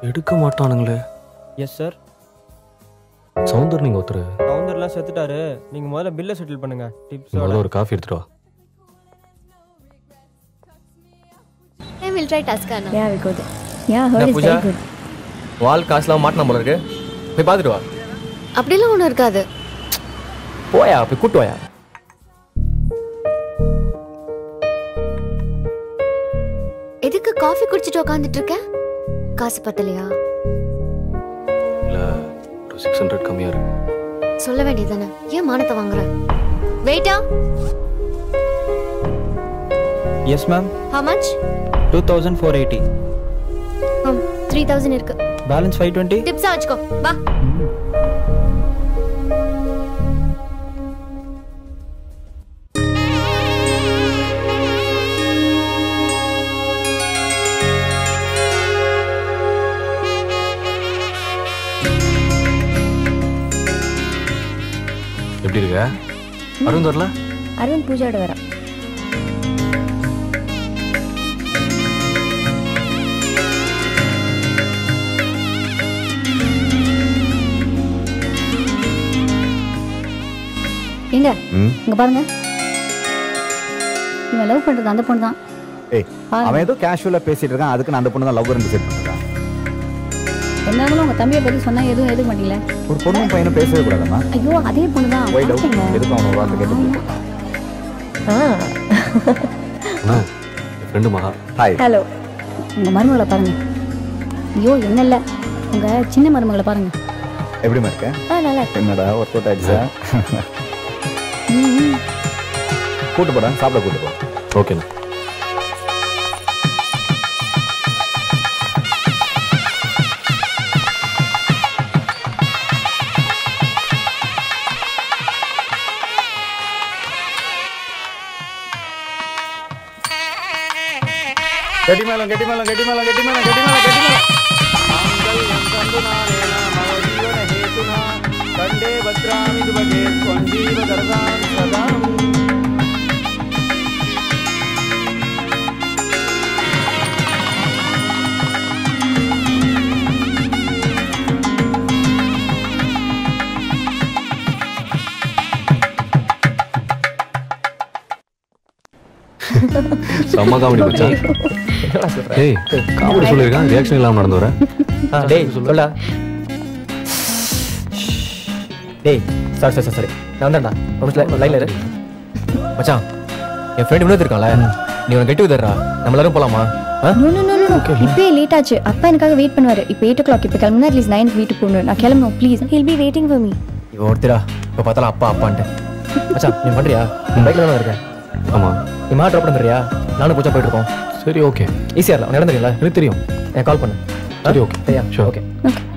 எடுக்க மாட்டானுங்களே. Yes sir. சவுந்தர் நீங்க ஒருத்தர். சவுந்தர்லாம் செத்துட்டாரு. நீங்க முதல்ல பில்லை செட்டில் பண்ணுங்க. டிப்ஸ் முதல்ல ஒரு காஃபி எடுத்துட்டு வா. I will try Toscana. Yeah, we go there. Yeah, heard it's very good. வால் காசுலாம் மாட்டினா போல இருக்கு. போய் பார்த்துட்டு வா. அப்படிலாம் ஒன்றும் இருக்காது. போயா, போய் கூட்டு வாயா. எதுக்கு காஃபி குடிச்சிட்டு உட்காந்துட்டு இருக்க? காசு பத்தலையா? இல்ல, ஒரு 600 கம்மியா இருக்கு. சொல்ல வேண்டியதானே, ஏன் மானத்தை வாங்குற? வெயிட்டா? Yes ma'am. How much? 2480. 3000 இருக்கு. பேலன்ஸ் 520. டிப்ஸா வச்சுக்கோ, வா. எப்படி இருக்க? அருண் வரல? அரவிந்த் பூஜாவோட வர. எங்க இங்க பாருங்க, இவன் லவ் பண்றது அந்த பொண்ணு தான். ஏய், அவன் ஏதோ கேஷுவலா பேசிட்டு இருக்கான், அதுக்கு நான் அந்த பொண்ணு தான் லவ் டிசைட் பண்றேன். என்னாலும் உங்க தம்பியை பத்தி சொன்னா எதுவும் எதுவும் மாட்டீங்களே. ஒரு பொண்ணும் பையனும் பேசவே கூடாதுமா? ஐயோ, அதே பொண்ணு தான். எதுக்கு அவன் ஒரு வார்த்தை கேட்டு அண்ணா, என் ஃப்ரெண்டு மகா. ஹாய். ஹலோ. உங்க மருமகளை பாருங்க. ஐயோ, என்ன இல்ல, உங்க சின்ன மருமகளை பாருங்க. எப்படிமா இருக்க? நல்லா இருக்கு. என்னடா ஒர்க் அவுட் ஆயிடுச்சா? கூட்டு போடா, சாப்பிட கூட்டு போ. ஓகேண்ணா. கெட்டி மேளம் கெட்டி மேளம் கெட்டி மேளம் கெட்டி மேளம் கெட்டி மேளம் கெட்டி மேளம். மாங்கல்யம் தந்து நானேன மம ஜீவன ஹேதுனா கண்டே பத்ராமி துபகே ஸ்வஞ்சீவ கரதாம் சதாம். செம்ம காமெடி மச்சான். ஏய், காமெடி சொல்லிருக்கான், ரியாக்ஷன் இல்லாம நடந்து வர. டேய் சொல்லுடா. டேய் சாரி நான் வந்தேன்டா. ஒரு லைன்ல இரு மச்சான். என் ஃப்ரெண்ட் வினோத் இருக்கான்ல, நீ உனக்கு கெட்டு விதறா, நம்ம எல்லாரும் போலாமா? நோ நோ நோ நோ, இப்பவே லேட் ஆச்சு. அப்பா எனக்காக வெயிட் பண்ணுவாரு. இப்போ 8 o'clock. இப்போ கிளம்புனா அட்லீஸ்ட் 9 வீட்டுக்கு போகணும். நான் கிளம்பணும் please. He'll be waiting for me. இவன் ஒருத்தரா இப்போ பார்த்தாலும் அப்பா அப்பான்ட்டு. மச்சான், நீ பண்றியா? பைக்ல தான் இருக்கேன். ஆமா, நீ மா ட்ராப் பண்ணுறியா? நானும் பூஜா போயிட்டு இருக்கோம். சரி, ஓகே. ஈஸியா இல்லை, நடந்துருக்கீங்களா? எனக்கு தெரியும். எனக்கு கால் பண்ணு. சரி, ஓகே. சரியா? ஷூர். ஓகே.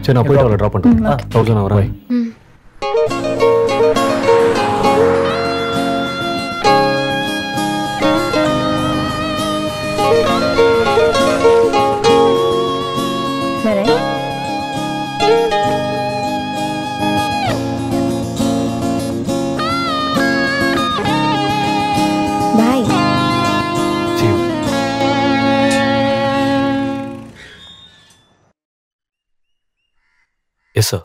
சரி, நான் போயிட்டு அவளை ட்ராப் பண்ணுறேன். 1000 நான் வரேன். Yes, sir.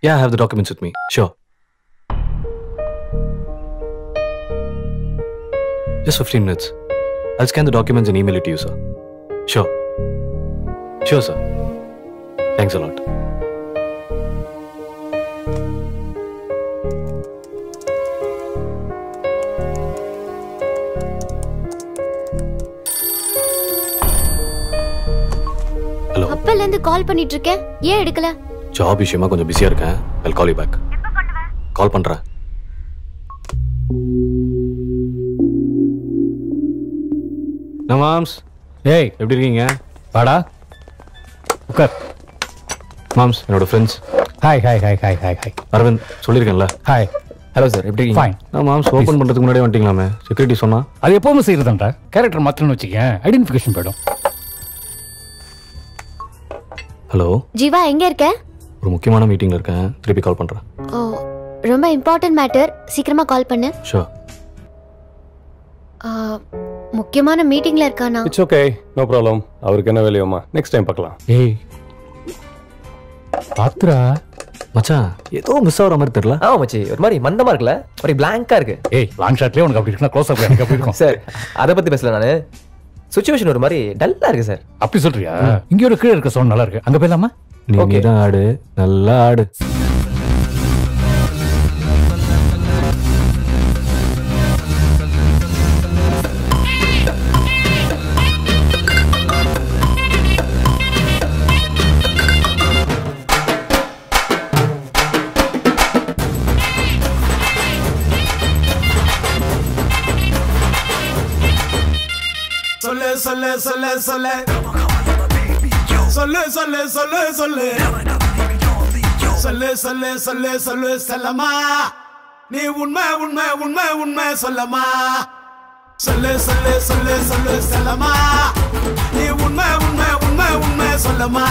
Yeah, I have the documents with me. Sure. Just 15 minutes. I'll scan the documents and email it to you, sir. Sure. Sure, sir. Thanks a lot. அப்பல இருந்து கால் பண்ணிட்டு இருக்கேன், ஏன் எடுக்கல? ஜாப் விஷயமா கொஞ்சம் பிஸியா இருக்கேன். I'll call you back. கால் பண்றேன். மாம்ஸ், ஏய் எப்படி இருக்கீங்க? வாடா உட்கார். மாம்ஸ், என்னோட friends. Hi hi hi hi hi hi. Aravind, சொல்லியிருக்கேன்ல. ஹாய். ஹலோ சார், எப்படி இருக்கீங்க? ஃபைன். நான் மாம்ஸ் ஓப்பன் பண்ணுறதுக்கு முன்னாடி வந்துட்டீங்களாமே, செக்யூரிட்டி சொன்னா. அது எப்போவுமே செய்யறதாண்டா. கேரக்டர் மாத்திரம்னு வச்சுக்கேன், ஐடென்டிஃபிகேஷன் போயிடும். ஹலோ ஜீவா, எங்க இருக்க? ஒரு முக்கியமான மீட்டிங்ல இருக்கேன், திருப்பி கால் பண்றேன். ஓ, ரொம்ப இம்பார்ட்டன்ட் மேட்டர், சீக்கிரமா கால் பண்ணு. ஷூர். முக்கியமான மீட்டிங்ல இருக்கானா? It's okay, no problem. அவருக்கு என்ன வேலையோமா, நெக்ஸ்ட் டைம் பார்க்கலாம். ஏய் பாத்ரா மச்சான், ஏதோ மிஸ் ஆகிற மாதிரி தெரியல. ஆமா மச்சி, ஒரு மாதிரி மந்தமா இருக்குல்ல, ஒரு பிளாங்கா இருக்கு. ஏய், லாங் ஷாட்லயே உனக்கு அப்படி இருக்குனா க்ளோஸ் அப்ல எனக்கு அப்படி இருக்கும். சார், அத பத்தி பேசல நானு. சிச்சுவேஷன் ஒரு மாதிரி டல்லா இருக்கு சார். அப்படி சொல்றியா? இங்க ஒரு கீழ இருக்க சவுண்ட் நல்லா இருக்கு, அங்க போயிடலாமா? நீ தான் ஆடு, நல்லா ஆடு. சொல்லு சொல்லு சொல்லு சொல்லு சொல்லு சொல்லு சொல்லு சொல்லு சொல்லு சொல்லு சொல்லு சொல்லு செல்லம்மா, நீ உண்மை உண்மை உண்மை உண்மை சொல்லம்மா. சொல்லு சொல்லு சொல்லு சொல்லு செல்லம்மா, நீ உண்மை உண்மை உண்மை உண்மை சொல்லம்மா.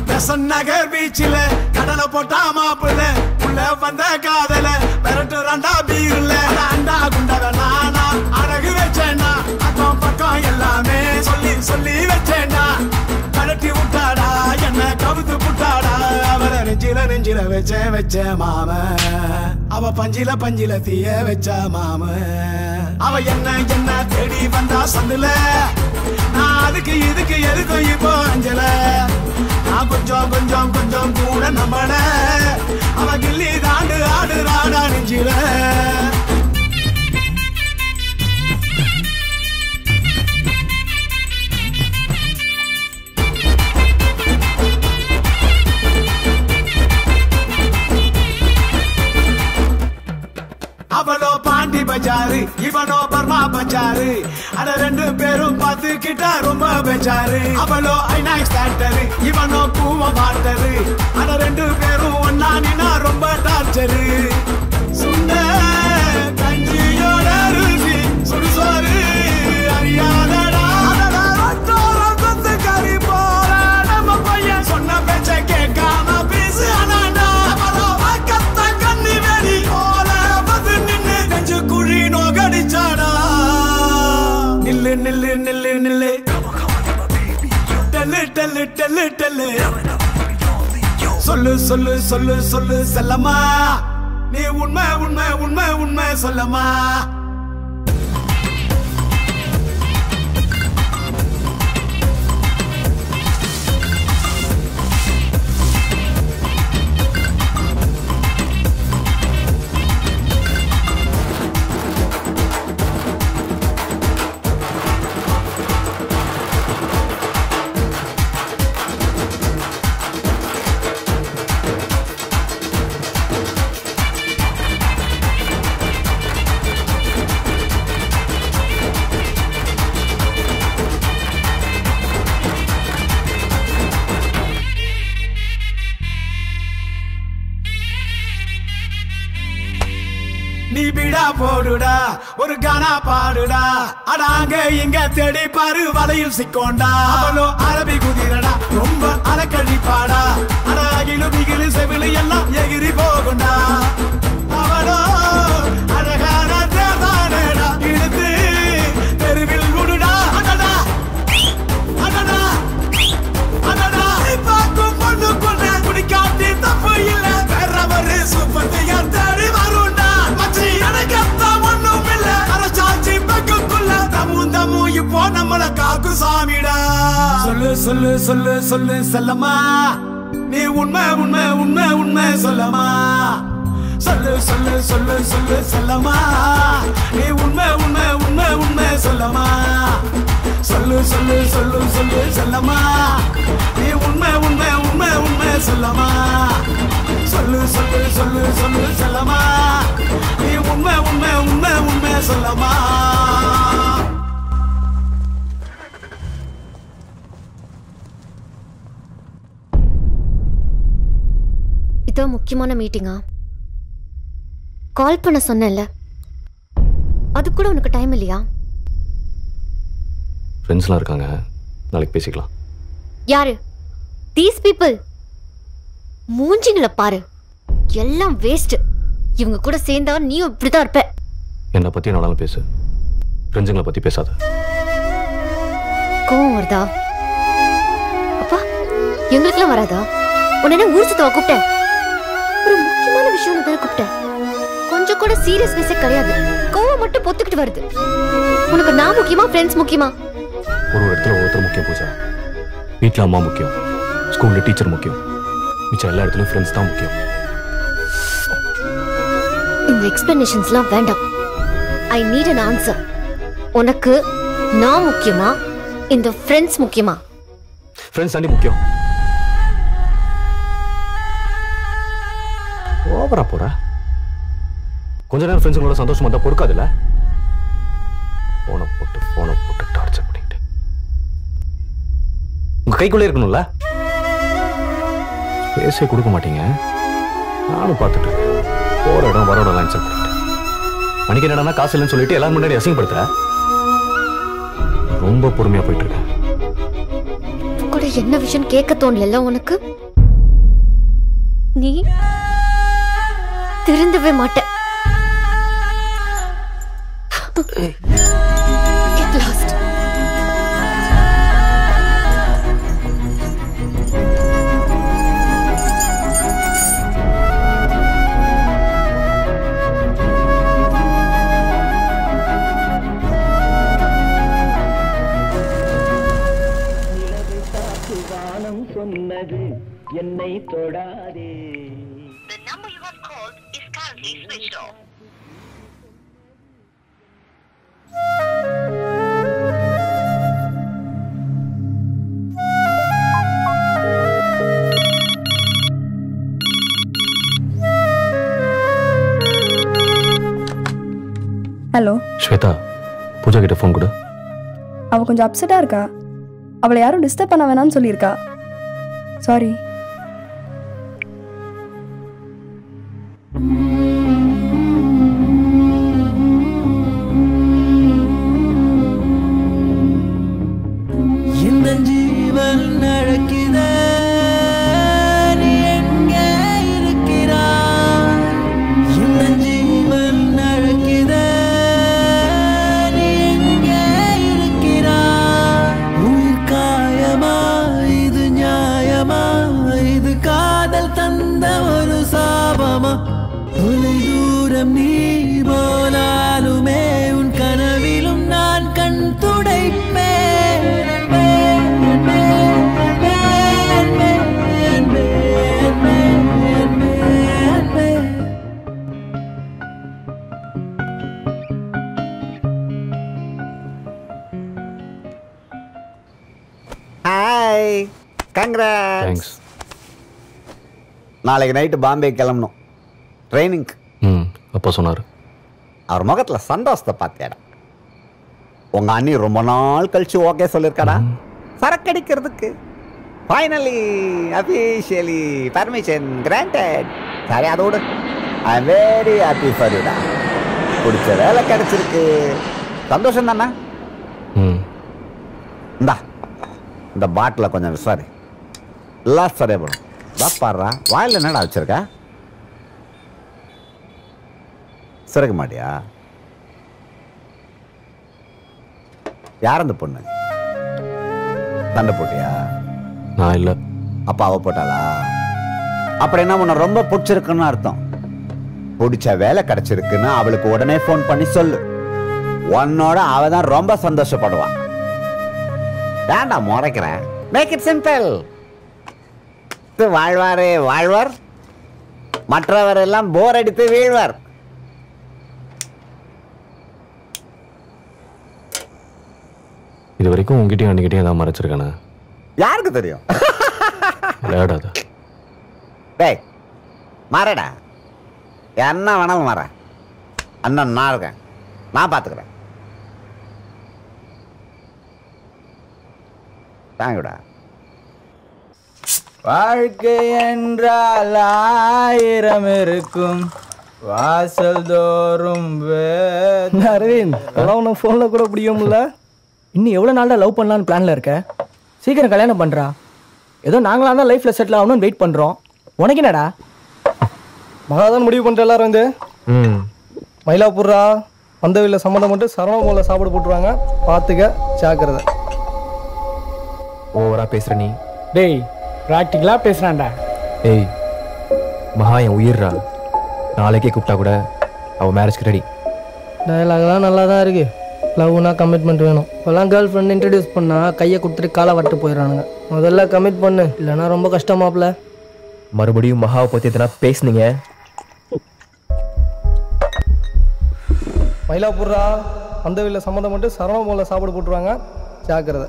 பெசன் நகர் பீச்சில கடலை போட்டா மாப்பிள்ள உள்ள வந்த காதல விரட்டு ரெண்டா பீர்ல அண்டா குண்டவ நானா அழகு வச்சேன்னா அக்கம் பக்கம் எல்லாமே சொல்லி சொல்லி வச்சேன்னா கலட்டி விட்டாடா என்ன கவுத்து புட்டாடா. அவரை நெஞ்சில நெஞ்சில வச்ச வச்ச மாம, அவ பஞ்சில பஞ்சில தீய வச்ச மாம. அவ என்ன என்ன தேடி வந்தா சந்துல, நான் அதுக்கு இதுக்கு எதுக்கும் இப்போ அஞ்சல. நான் கொஞ்சம் கொஞ்சம் கொஞ்சம் கூட நம்பல, அவ கில்லி தாண்டு ஆடு ராடா நெஞ்சில. அவளோ பாண்டி பஜாரு, இவனோ பர்மா பஜாரு. அட ரெண்டு பேரும் பார்த்துக்கிட்டா ரொம்ப பெஜாரு. அவளோ ஐநாக்ஸ் தேட்டரு, இவனோ கூவ மாட்டரு. அட ரெண்டு பேரும் ஒன்னா நின்னா ரொம்ப டார்ச்சரு. சுண்ட கஞ்சியோட ருசி சுடுசோறு அறியாதடா. கறி போல நம்ம பையன் சொன்ன பேச்ச கேட்காம பேசு அனாண்டா. அவளோ கத்த கண்ணி வெடி போல குழி நோகடிச்சாடா. நில்லு நில்லு நில்லு நில்லு டெல்லு டெல்லு டெல்லு டெல்லு. சொல்லு சொல்லு சொல்லு சொல்லு செல்லம்மா, நீ உண்மை உண்மை உண்மை உண்மை சொல்லம்மா. நீ பிடா போடுடா, ஒரு கானா பாடுடா. அடாங்க இங்க தேடி பாரு வலையில் சிக்கோண்டா. அவளோ அரபி குதிரடா, ரொம்ப அலக்கழிப்பாடா. அடாகிலு பிகிலு செவிலு எல்லாம் எகிரி போகுண்டா. அவளோ அழகான தேர்தானடா, இழுத்து தெருவில் விடுடா. அடடா அடடா அடடா, பார்க்கும் பொண்ணு கொண்ட குடிக்காட்டி தப்பு இல்ல. வேற ஒரு சூப்பர் திகர் தேடி வருண்டா. மச்சி எனக்கு ஒண்ணும் இல்ல, அரசாட்சி பக்கக்குள்ள தமும் தமும் இப்போ நம்மள காக்கு சாமிடா. சொல்லு சொல்லு சொல்லு சொல்லு செல்லம்மா, நீ உண்மை உண்மை உண்மை உண்மை சொல்லம்மா. சொல்லு சொல்லு சொல்லு சொல்லு செல்லம்மா, நீ உண்மை உண்மை உண்மை உண்மை சொல்லம்மா. சொல்லு சொல்லு சொல்லு சொல்லு செல்லம்மா நீ உண்மை உண்மை உண்மை உண்மை சொல்லம்மா சொல்லு சொல்லு சொல்லு சொல்லு செல்லம்மா நீ உண்மை உண்மை உண்மை உண்மை சொல்லம்மா இதோ முக்கியமான மீட்டிங்கா? கால் பண்ண சொன்னேன்ல, அது கூட உனக்கு டைம் இல்லையா? ஃப்ரெண்ட்ஸ்லாம் இருக்காங்க, நாளைக்கு பேசிக்கலாம். யாரு? These people. மூஞ்சிங்களை பாரு, எல்லாம் வேஸ்ட். இவங்க கூட சேர்ந்தா நீயும் இப்படிதான் இருப்ப. என்னை பத்தி என்னாலும் பேசு, ஃப்ரெண்ட்ஸுங்களை பத்தி பேசாத. கோவம் வருதா? அப்பா எங்களுக்கெல்லாம் வராதா? உன்ன என்ன ஊர் சுத்தவா கூப்பிட்டேன்? ஒரு முக்கியமான விஷயம் தான் கூப்பிட்டேன். கொஞ்சம் கூட சீரியஸ்னஸே கிடையாது. கோவம் மட்டும் பொத்துக்கிட்டு வருது. உனக்கு நான் முக்கியமா, ஃப்ரெண்ட்ஸ் முக்கியமா? ஒரு இடத்துல ஒருத்தர் முக்கியம் பூஜா. வீட்டில் அம்மா முக்கியம், ஸ்கூலில் டீச்சர் முக்கியம், மிச்சம் எல்லா இடத்துலையும் ஃப்ரெண்ட்ஸ் தான் முக்கியம். இந்த எக்ஸ்பிளனேஷன்ஸ்லாம் வேண்டாம். I need an answer. உனக்கு நான் முக்கியமா, இந்த ஃப்ரெண்ட்ஸ் முக்கியமா? ஃப்ரெண்ட்ஸ் தாண்டி முக்கியம். ஓவரா போற. கொஞ்ச நேரம் ஃப்ரெண்ட்ஸுங்களோட சந்தோஷமா தான் பொறுக்காதுல்ல. போனை போட்டு டார்ச்சர் பண்ணிக்கிட்டு உங்க கைக்குள்ளே இருக்கணும்ல. பேச கொடுக்க மாட்டீங்க. நானும் பார்த்துட்டு இருக்கேன். போற இடம் வர இடம் லைன்ஸ் பண்ணிட்டு அன்னைக்கு என்னடா காசு இல்லைன்னு சொல்லிட்டு எல்லாரும் முன்னாடி அசிங்கப்படுத்துற. ரொம்ப பொறுமையா போயிட்டு இருக்கேன். கூட என்ன விஷயம் கேட்க தோணல உனக்கு? நீ திருந்தவே மாட்ட. Get lost. சொன்னது என்னை தொடாதே. The number you have called is currently switched off. Hello Shweta, Pooja கிட்ட ஃபோன் கொடு. அவ கொஞ்சம் அப்செட்டா இருக்கா. அவளை யாரும் டிஸ்டர்ப் பண்ண வேணாம்னு சொல்லியிருக்கா. சாரி. இந்த ஜீவன் நடக்குதே, நீ எங்கே இருக்கிறாய்? இந்த ஜீவன் நடக்குதே, நீ எங்கே இருக்கிறாய்? உயிர் காயமா, இது நியாயமா? இது காதல் தந்த ஒரு சாபமா? தொலை தூரம் நீ போனாலுமே உன் கனவிலும் நான் கண் துடைப்பேன். Hi, congrats. தேங்க்ஸ். நாளைக்கு நைட்டு பாம்பே கிளம்பணும் ட்ரைனிங்க்கு. அப்பா சொன்னார். அவர் முகத்தில் சந்தோஷத்தை பார்த்தியாடா. உங்கள் அண்ணி ரொம்ப நாள் கழிச்சு ஓகே சொல்லியிருக்காடா சரக்கடிக்கிறதுக்கு. Finally officially permission granted. சரி, அதோடு I am very happy for யூடா. பிடிச்ச வேலை கிடைச்சிருக்கு. சந்தோஷம் தானே? இந்தா இந்த பாட்டில் கொஞ்சம் விசாரி, எல்லாம் சரியாப்படும். பாப்பாடுறா, வாயில் என்னடா வச்சிருக்க? சிறக்க மாட்டியா? யார் அந்த பொண்ணு? சண்டை போட்டியா? நான் இல்லை. அப்பா அவ போட்டாளா? அப்புறம் என்ன, உன்னை ரொம்ப பிடிச்சிருக்குன்னு அர்த்தம். பிடிச்ச வேலை கிடைச்சிருக்குன்னு அவளுக்கு உடனே ஃபோன் பண்ணி சொல்லு. உன்னோட அவ தான் ரொம்ப சந்தோஷப்படுவான். ஏன்டா முறைக்கிறேன்? Make it simple. வாழ்வாரே வாழ்வார், மற்றவர் எல்லாம் போர் அடித்து வீழ்வார். இது வரைக்கும் உங்ககிட்டயும் அன்னிக்கிட்டே தான் மறைச்சிருக்கானே. யாருக்கு தெரியும்? விளையாடாத. டேய் மாறடா, என்ன வேணாலும் மாற. அண்ணன் நான் இருக்கேன், நான் பார்த்துக்கிறேன். தாங்கடா. வாழ்க்கை என்றால் 1000 இருக்கும், வாசல் தோறும் அரவிந்த் அதெல்லாம் உன்னை ஃபோனில் கூட பிடிக்கும்ல. இன்னும் எவ்வளோ நாள் தான் லவ் பண்ணலான்னு பிளானில் இருக்க? சீக்கிரம் கல்யாணம் பண்ணுறா. ஏதோ நாங்களாம் தான் லைஃப்பில் செட்டில் ஆகணும்னு வெயிட் பண்ணுறோம். உனக்கு என்னடா? மகாதான் முடிவு பண்ணிட்டு எல்லாரும் வந்து மயிலாப்பூர்ரா வந்தவில்லை சம்மந்தம் மட்டும் சரவண போல சாப்பாடு போட்டுருவாங்க. பார்த்துக்க, ஜாக்கிரதை. ஓவரா பேசுற நீ. டேய் ப்ராக்டிக்கலாக பேசுகிறான்டா. ஏய் மகா என் உயிர்றா. நாளைக்கே கூப்பிட்டா கூட அவள் மேரேஜ்க்கு ரெடி. டயலாக்லாம் நல்லா தான் இருக்கு. லவ்னா கமிட்மெண்ட் வேணும். இப்போல்லாம் கேர்ள் ஃப்ரெண்ட் இன்ட்ரடியூஸ் பண்ணால் கையை கொடுத்துட்டு காலை வட்டு போயிடறானுங்க. முதல்ல கமிட் பண்ணு, இல்லைன்னா ரொம்ப கஷ்டமாப்ல. மறுபடியும் மகாவை பற்றி எதனா பேசுனீங்க. மயிலாப்பூர்ரா வந்தவில்லை சம்மந்தம் மட்டும் சரவண போல சாப்பாடு போட்டுருவாங்க. ஜாக்கிரதை.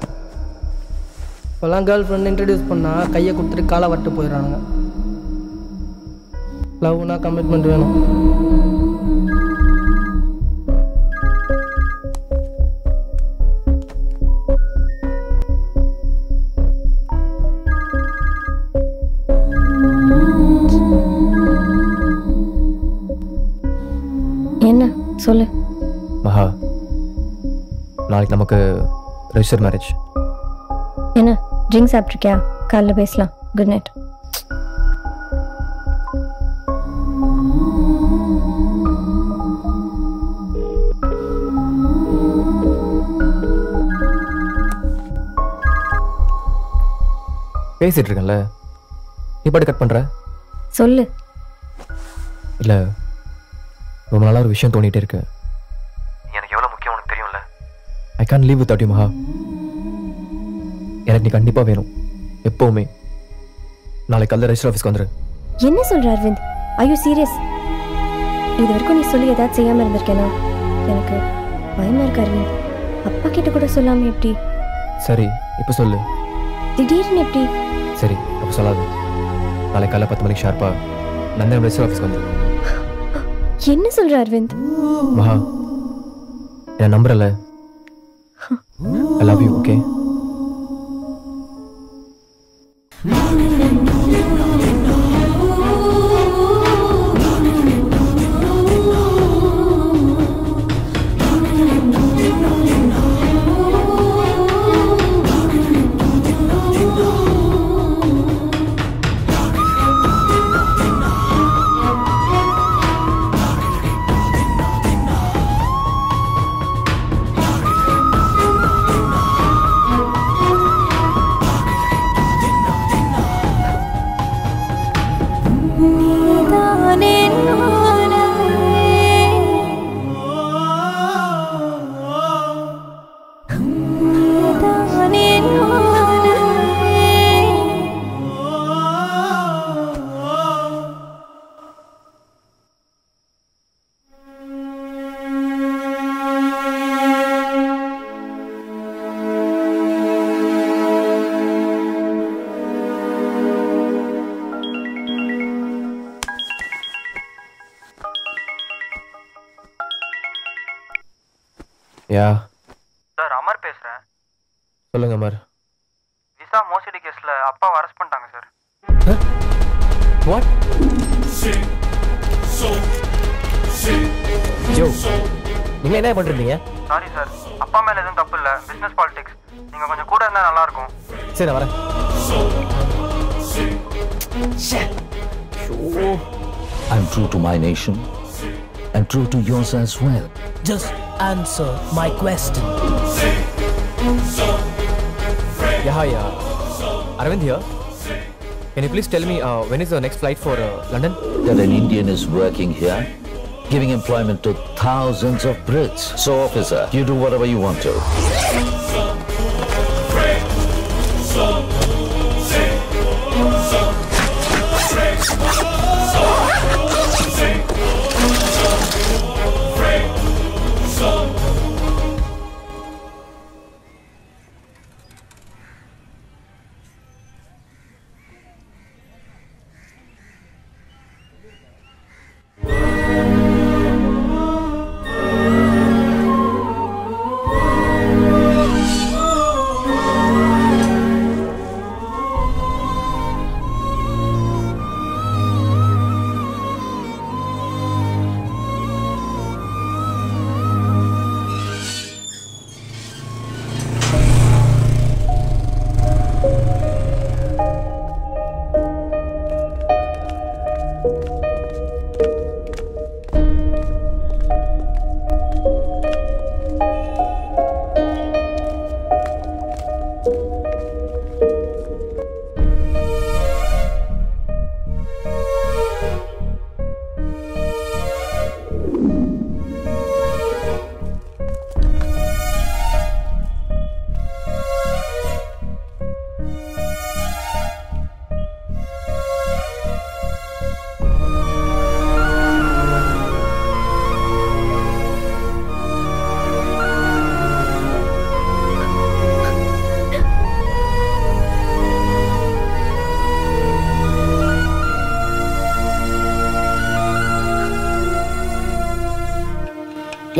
இப்போல்லாம் கேர்ள் ஃப்ரெண்ட் இன்ட்ரடியூஸ் பண்ணால் கையை கொடுத்துட்டு காலை வட்டு போயிடறானுங்க. லவ்னா கமிட்மெண்ட் வேணும். என்ன சொல்லு. மகா நாளைக்கு நமக்கு ரெஜிஸ்டர் மேரேஜ். என்ன ட்ரிங்க் சாப்பிட்ருக்கியா? காலைல பேசலாம். Good night. பேசிட்டு இருக்கேன்ல, நீ பாட்டு கட் பண்ற. சொல்லு. இல்லை ரொம்ப நாளாக ஒரு விஷயம் தோணிகிட்டே இருக்கு. எனக்கு எவ்வளோ முக்கியம் உனக்கு தெரியும்ல. I can leave with you மகா. எனக்கு நீ கண்டிப்பாக வேணும் எப்போவுமே. நாளைக்கு காலையில் ரெஜிஸ்டர் ஆஃபீஸ்க்கு வந்துரு. என்ன சொல்ற அரவிந்த்? I you serious? இது வரைக்கும் நீ சொல்லி ஏதாவது செய்யாமல் இருந்திருக்கேனா? எனக்கு பயமா இருக்கு அரவிந்த். அப்பா கிட்ட கூட சொல்லாம எப்படி? சரி இப்போ சொல்லு. திடீர்னு எப்படி? சரி அப்போ சொல்லாது. நாளைக்கு காலையில் 10 மணிக்கு ஷார்ப்பா நந்தனம் ரெஜிஸ்டர் ஆஃபீஸ்க்கு வந்துரு. என்ன சொல்ற அரவிந்த்? மகா என்ன நம்புறல? I love you. Okay yeah sir Amar பேசுகிறேன். சொல்லுங்க அமர். விசா மோசடி கேஸில் அப்பாவை அரெஸ்ட் பண்ணிட்டாங்க சார். வாட்? யோ நீங்கள் என்ன பண்ணுறீங்க? சாரி சார், அப்பா மேலே எதுவும் தப்பு இல்லை. Business politics. நீங்கள் கொஞ்சம் கூட இருந்தால் நல்லாயிருக்கும். சரி நான் வரேன். I'm true to my nation and true to yours as well. Just answer my question. Yeah. Arvind here. Can you please tell me when is the next flight for London? That an Indian is working here, giving employment to thousands of Brits. So, officer, you do whatever you want to.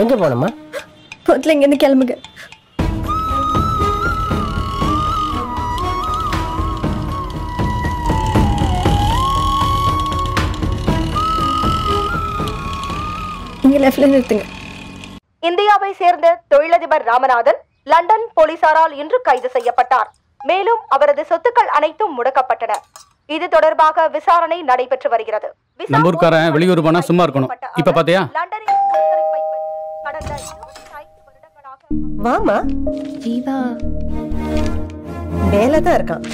எங்க போனோமா? முதல்ல இங்கேருந்து கிளம்புங்க. இங்க லெஃப்ட்ல நிறுத்துங்க. இந்தியாவை சேர்ந்த தொழிலதிபர் ராமநாதன் லண்டன் போலீசாரால் இன்று கைது செய்யப்பட்டார். மேலும் அவரது சொத்துக்கள் அனைத்தும் முடக்கப்பட்டன. இது தொடர்பாக விசாரணை நடைபெற்று வருகிறது. நம்ம ஊர்க்காரன் வெளியூர் போனா சும்மா இருக்கணும். இப்ப பாத்தியா? வாமா. ஜீவா மேலதான் இருக்கான்.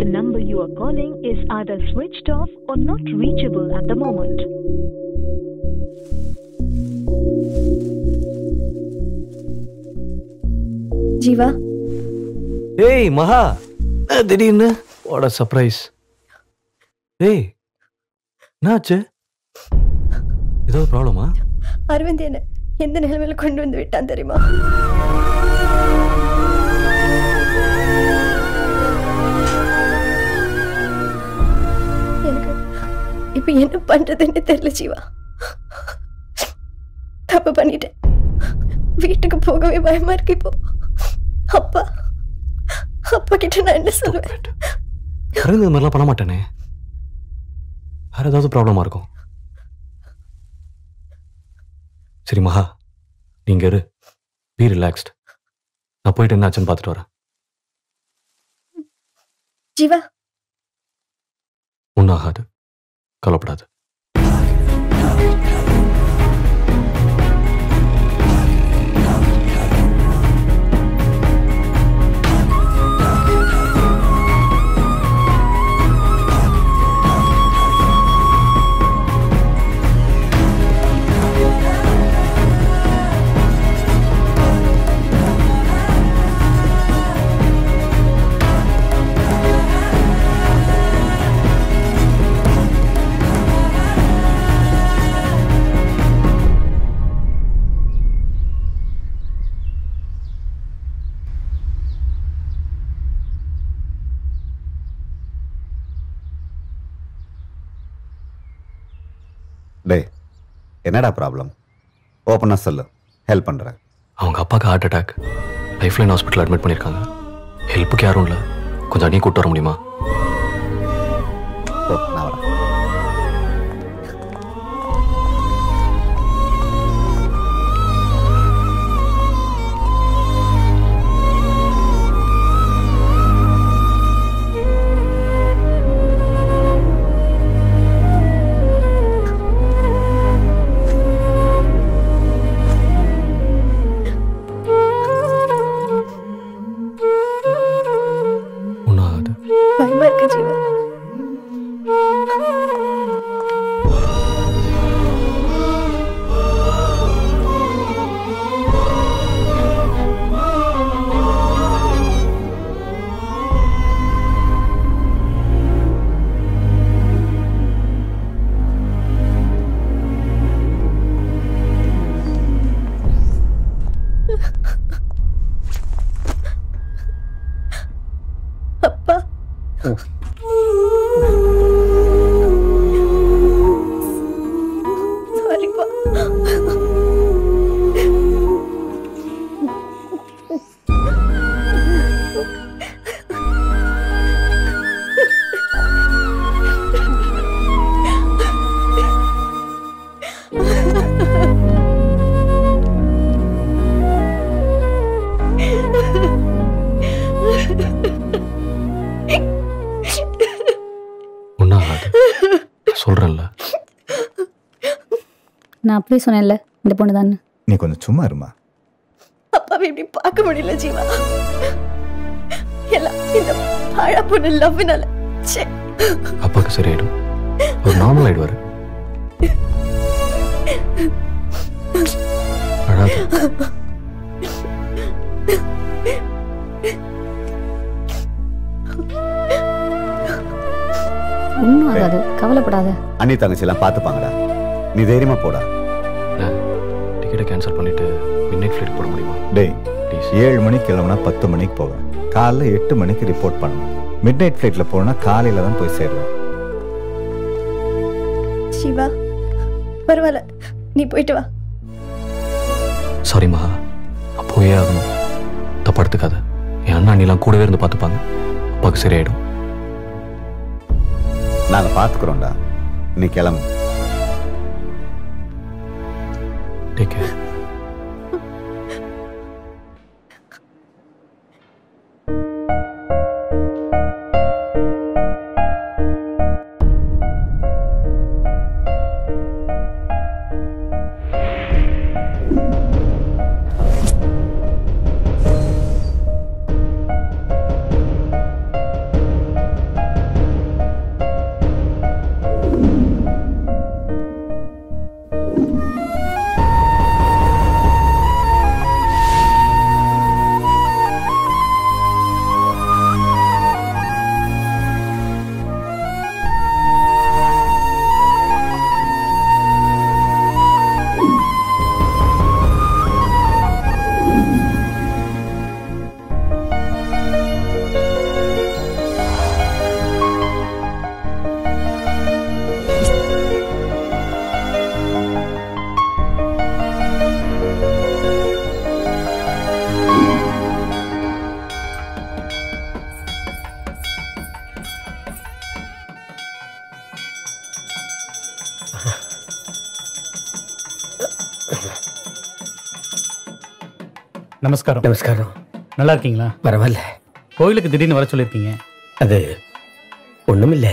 The number you are calling is either switched off or not reachable at the moment. Jeeva. ஏய் மகா, திடீர்னு வாட் a surprise. ஏய் என்னாச்சு? ஏதாவது ப்ராப்ளமா? அரவிந்த் என்ன எந்த நிலைமையில கொண்டு வந்து விட்டான் தெரியுமா? எனக்கு இப்ப என்ன பண்றதுன்னு தெரியல ஜீவா. தப்பு பண்ணிட்டேன். வீட்டுக்கு போகவே பயமா இருக்கு இப்போ. அப்பா கிட்ட நான் என்ன சொல்லுவேன்? அரவிந்த் இந்த மாதிரிலாம் பண்ண மாட்டேனே. வேற ஏதாவது ப்ராப்ளமா இருக்கும். சரி மகா, நீங்க இரு, பி ரிலாக்ஸ்ட். நான் போயிட்டு என்ன ஆச்சுன்னு பார்த்துட்டு வரேன். ஜீவா ஒன்றும் ஆகாது, கவலைப்படாது. டேய், என்னடா ப்ராப்ளம்? ஓப்பனாக சொல்லு, ஹெல்ப் பண்ணுறேன். அவங்க அப்பாவுக்கு heart attack, life line hospital admit பண்ணியிருக்காங்க. ஹெல்ப்புக்கு யாரும் இல்லை, கொஞ்சம் அடியே கூப்பிட்டு வர முடியுமா? ஓ, நான் வரேன். பயமா இருக்கு ஜீவா. அப்பா சாரிப்பா. சொல்றேன்ல, நான் அப்படியே சொன்னேன்ல இந்த பொண்ணு தான். நீ கொஞ்சம் சும்மா இருமா. அப்பாவை இப்படி பார்க்க முடியல ஜீவா. எல்லாம் இந்த பாழா பொண்ணு லவ்னால. அப்பாவுக்கு சரியாயிடும், ஒரு நார்மல் ஆயிடுவாரு. ஒன்றும் ஆகாது, கவலைப்படாத. அண்ணி தங்கச்சி எல்லாம் பார்த்துப்பாங்கடா, நீ தைரியமா போடா. ஃப்ளைட்டை கேன்சல் பண்ணிவிட்டு மிட் ஃப்ளைட் போட முடியுமா? டேய் ப்ளீஸ் 7 மணிக்கு கிளம்புனா 10 மணிக்கு போவேன். காலைல 8 மணிக்கு ரிப்போர்ட் பண்ணணும். மிட் நைட் ஃப்ளைட்டில் போனால் காலையில் தான் போய் சேருவேன். சிவா பரவாயில்ல, நீ போயிட்டு வா. சாரி மகா, அப்போவே ஆகணும். தப்பா எடுத்துக்காத. என் அண்ணா அண்ணிலாம் கூடவே இருந்து பார்த்துப்பாங்க. அப்பாவுக்கு சரியாயிடும். நாங்கள் பார்த்துக்குறோம்டா, நீ கிளம்பு. Take care. நமஸ்காரம். நமஸ்காரம். நல்லா இருக்கீங்களா? பரவாயில்ல. கோயிலுக்கு திடீர்னு வர சொல்லியிருக்கீங்க. அது ஒண்ணுமில்ல,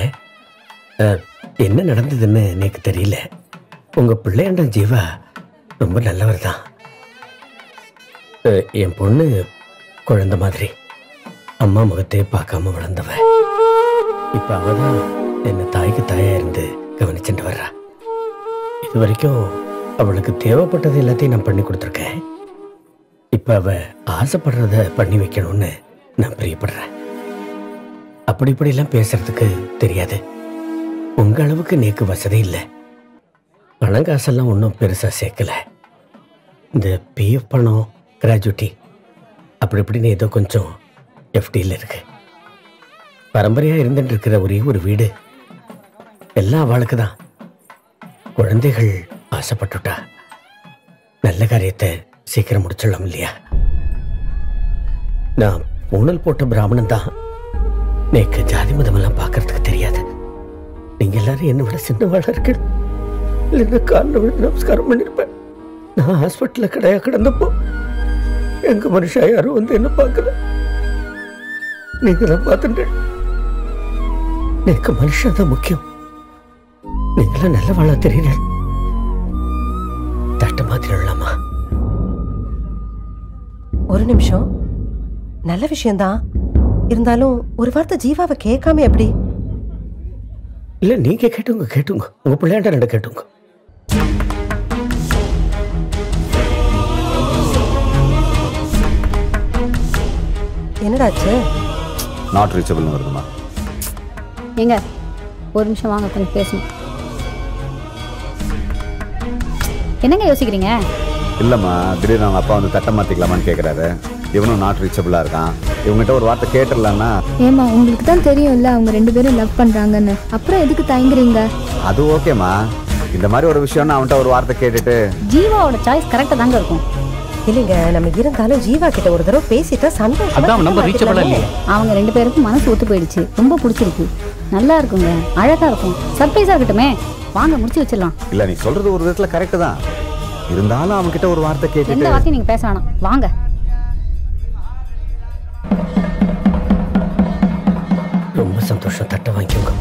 என்ன நடந்ததுன்னு எனக்கு தெரியல. உங்க பிள்ளையாண்ட ஜீவா ரொம்ப நல்லவர் தான். என் பொண்ணு குழந்தை மாதிரி அம்மா முகத்தையே பார்க்காம வளர்ந்தவ. இப்ப அவதான் என்ன தாய்க்கு தாயா இருந்து கவனிச்சுட்டு வர்றா. இது வரைக்கும் அவளுக்கு தேவைப்பட்டது எல்லாத்தையும் நான் பண்ணி கொடுத்துருக்கேன். இப்ப அவ ஆசைப்படுறத பண்ணி வைக்கணும்னு நான் பிரியப்படுறேன். அப்படி இப்படிலாம் பேசுறதுக்கு தெரியாது. உங்க அளவுக்கு நேக்கு வசதி இல்லை. பணம் காசெல்லாம் ஒன்றும் பெருசா சேர்க்கல. இந்த பிஎஃப் பணம், கிராஜுவிட்டி அப்படி இப்படின்னு ஏதோ கொஞ்சம் எஃப்டியில் இருக்கு. பரம்பரையா இருந்துட்டு இருக்கிற ஒரே ஒரு வீடு எல்லாம் அவளுக்கு தான். குழந்தைகள் ஆசைப்பட்டுட்டா நல்ல காரியத்தை சீக்கிரம் முடிச்சிடலாம் இல்லையா? நான் ஊழல் போட்ட பிராமணன் தான். நேக்கு ஜாதி மதமெல்லாம் பார்க்கறதுக்கு தெரியாது. நீங்க எல்லாரும் என்னை விட சின்னவாளா இருக்கு. இல்லைன்னா காலில் விழுந்து நமஸ்காரம் பண்ணிருப்பேன். நான் ஹாஸ்பிட்டலில் கிடந்தப்போ எங்க மனுஷா யாரும் வந்து என்ன பார்க்கல. நீங்க தான் பார்த்துட்டு எனக்கு மனுஷன் தான் முக்கியம். நீங்களாம் நல்லவாளா தெரியல. தட்ட மாதிரி இல்லாமா? ஒரு நிமிஷம். நல்ல விஷயம்தான். இருந்தாலும் ஒரு வார்த்தை ஜீவாவை கேட்காம எப்படி? இல்ல நீங்க கேட்டுங்க. உங்க பிள்ளையாண்ட ரெண்டு கேட்டுங்க. என்னடாச்சு? நாட் ரீச்சபிள்னு வருதுமா. ஏங்க ஒரு நிமிஷம் வாங்க, கொஞ்சம் பேசணும். என்னங்க யோசிக்கிறீங்க? இல்லைம்மா, திடீர்னு அவங்க அப்பா வந்து தட்டை மாற்றிக்கலாமான்னு கேட்குறாரு. இவனும் நாட் ரீச்சபிளாக இருக்கான். இவங்ககிட்ட ஒரு வார்த்தை கேட்டுடலான்னா. ஏமா உங்களுக்கு தான் தெரியும்ல அவங்க 2 பேரும் லவ் பண்ணுறாங்கன்னு, அப்புறம் எதுக்கு தயங்குறீங்க? அது ஓகேம்மா. இந்த மாதிரி ஒரு விஷயம்னா அவன்கிட்ட ஒரு வார்த்தை கேட்டுட்டு. ஜீவாவோட சாய்ஸ் கரெக்டாக தாங்க இருக்கும். இல்லைங்க, நம்ம இருந்தாலும் ஜீவா கிட்ட ஒரு தடவை பேசிட்டா சந்தோஷம். அவங்க 2 பேருக்கும் மனசு ஒத்து போயிடுச்சு. ரொம்ப பிடிச்சிருக்கு. நல்லா இருக்குங்க, அழகா இருக்கும். சர்ப்ரைஸா இருக்கட்டுமே. வாங்க முடிச்சு வச்சிடலாம். இல்ல நீ சொல்றது ஒரு விதத்துல கரெக்ட் தான். இருந்தாலும் அவங்க கிட்ட ஒரு வார்த்தை கேட்டுட்டு. எந்த வார்த்தையும் நீங்க பேச வேணாம். வாங்க. ரொம்ப சந்தோஷம். தட்டை வாங்கிக்கோங்க.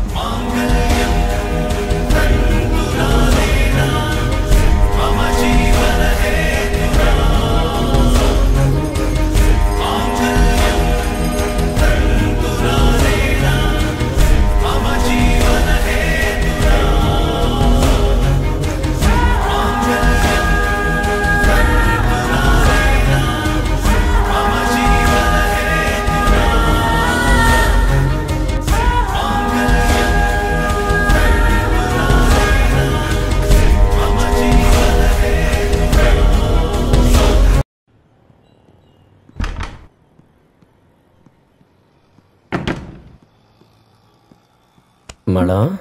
மாடம்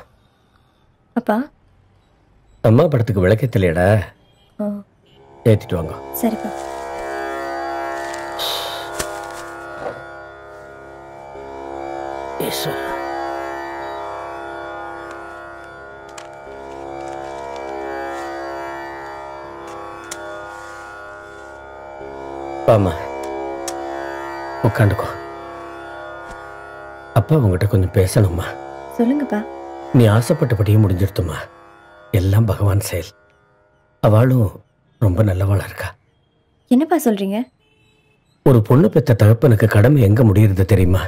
அப்பா. அம்மா படத்துக்கு விளக்கத்திலையடா, ஏத்திட்டு வாங்க. சரிப்பா. பாமா, உட்காந்துக்கோ. அப்பா உங்ககிட்ட கொஞ்சம் பேசணும்மா. சொல்லுங்கப்பா. நீ ஆசைப்பட்டபடியே முடிஞ்சிருத்துமா. எல்லாம் பகவான் செயல். அவளும் ரொம்ப நல்லவாளா இருக்கா. என்னப்பா சொல்றீங்க? ஒரு பொண்ணு பெற்ற தகப்பனுக்கு கடமை எங்க முடியுறது தெரியுமா?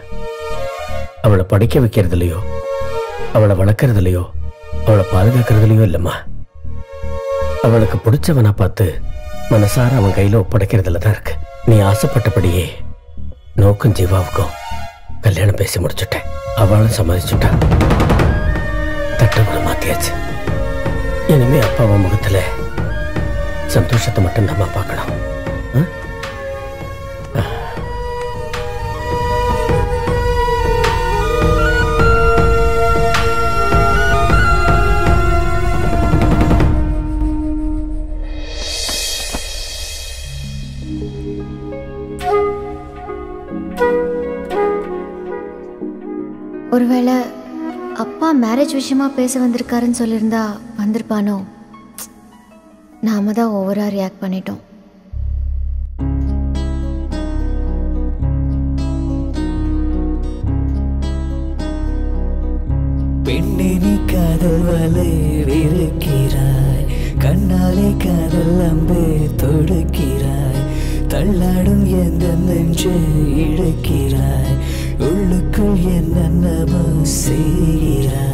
அவளை படிக்க வைக்கிறதுலையோ, அவளை வளர்க்கறதுலையோ, அவளை பாதுகாக்கிறதுலையோ இல்லம்மா. அவளுக்கு பிடிச்சவனா பார்த்து மனசார அவன் கையில ஒப்படைக்கிறதுல தான் இருக்கு. நீ ஆசைப்பட்டபடியே நோக்கும் ஜீவாவுக்கும் கல்யாணம் பேசி முடிச்சுட்டேன். அவளும் சம்மதிச்சுட்டா. தட்டை மாத்தியாச்சு. இனிமே அப்பாவா முகத்துல சந்தோஷத்தை மட்டும் நம்ம பார்க்கணும். ஒருவேளை அப்பா மேரேஜ் விஷயமா பேச வந்திருக்காருன்னு சொல்லியிருந்தா வந்திருப்பானோ? நாம தான் ஓவரா ரியாக்ட் பண்ணிட்டோம். பெண்ணே நீ காதல் வலை விரிக்கிறாய், கண்ணாலே காதல் அம்பே தொடுக்கிறாய், தள்ளாடும் எந்த நெஞ்சை இழுக்கிறாய், உள்ளுக்குள் என்னென்னமோ செய்கிறாய்.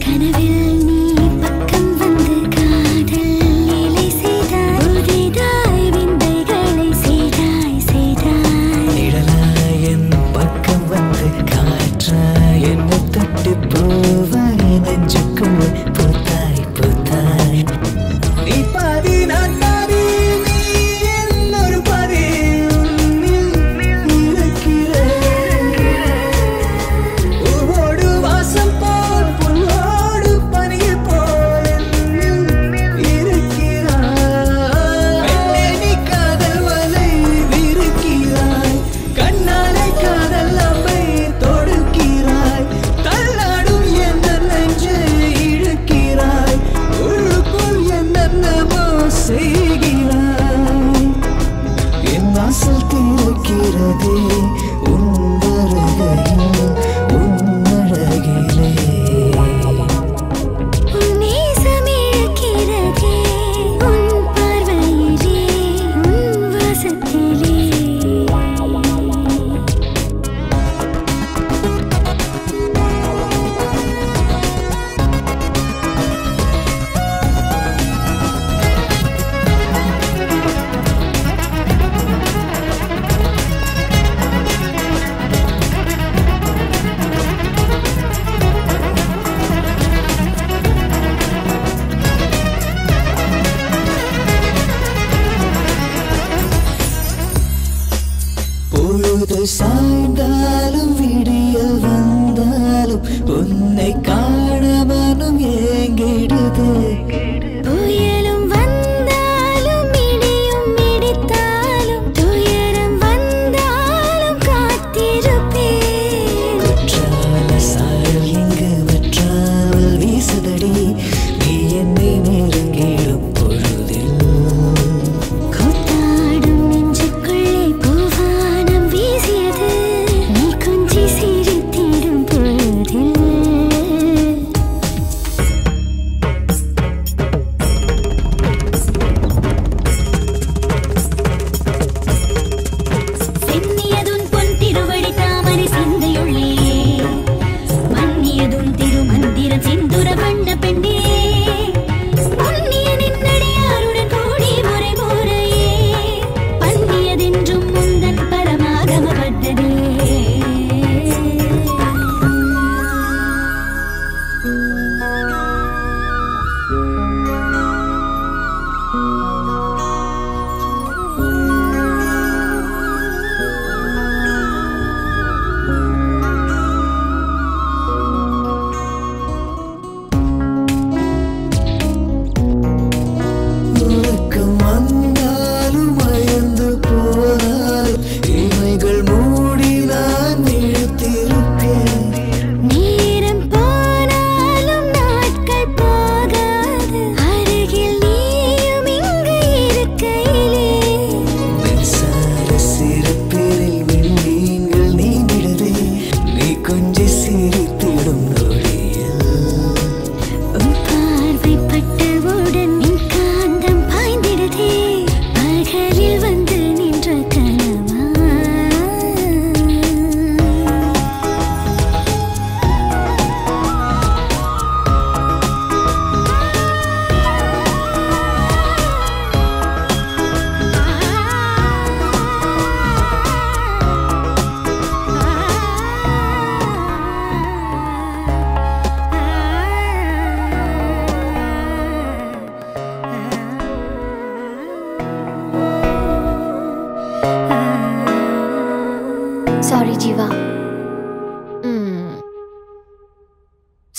கனவில் நீ பக்கம் வந்து காதல் லீலை செய்தாய், புதிதாய் விந்தைகளை செய்தாய் செய்தாய். நிழலாய் என் பக்கம் வந்து காற்றாய், என்னை தொட்டு போவாய், நெஞ்சுக்குள் பூத்தாய் பூத்தாய். நீ பாதி நான் பாதி, நீ என்னொரு பாதி,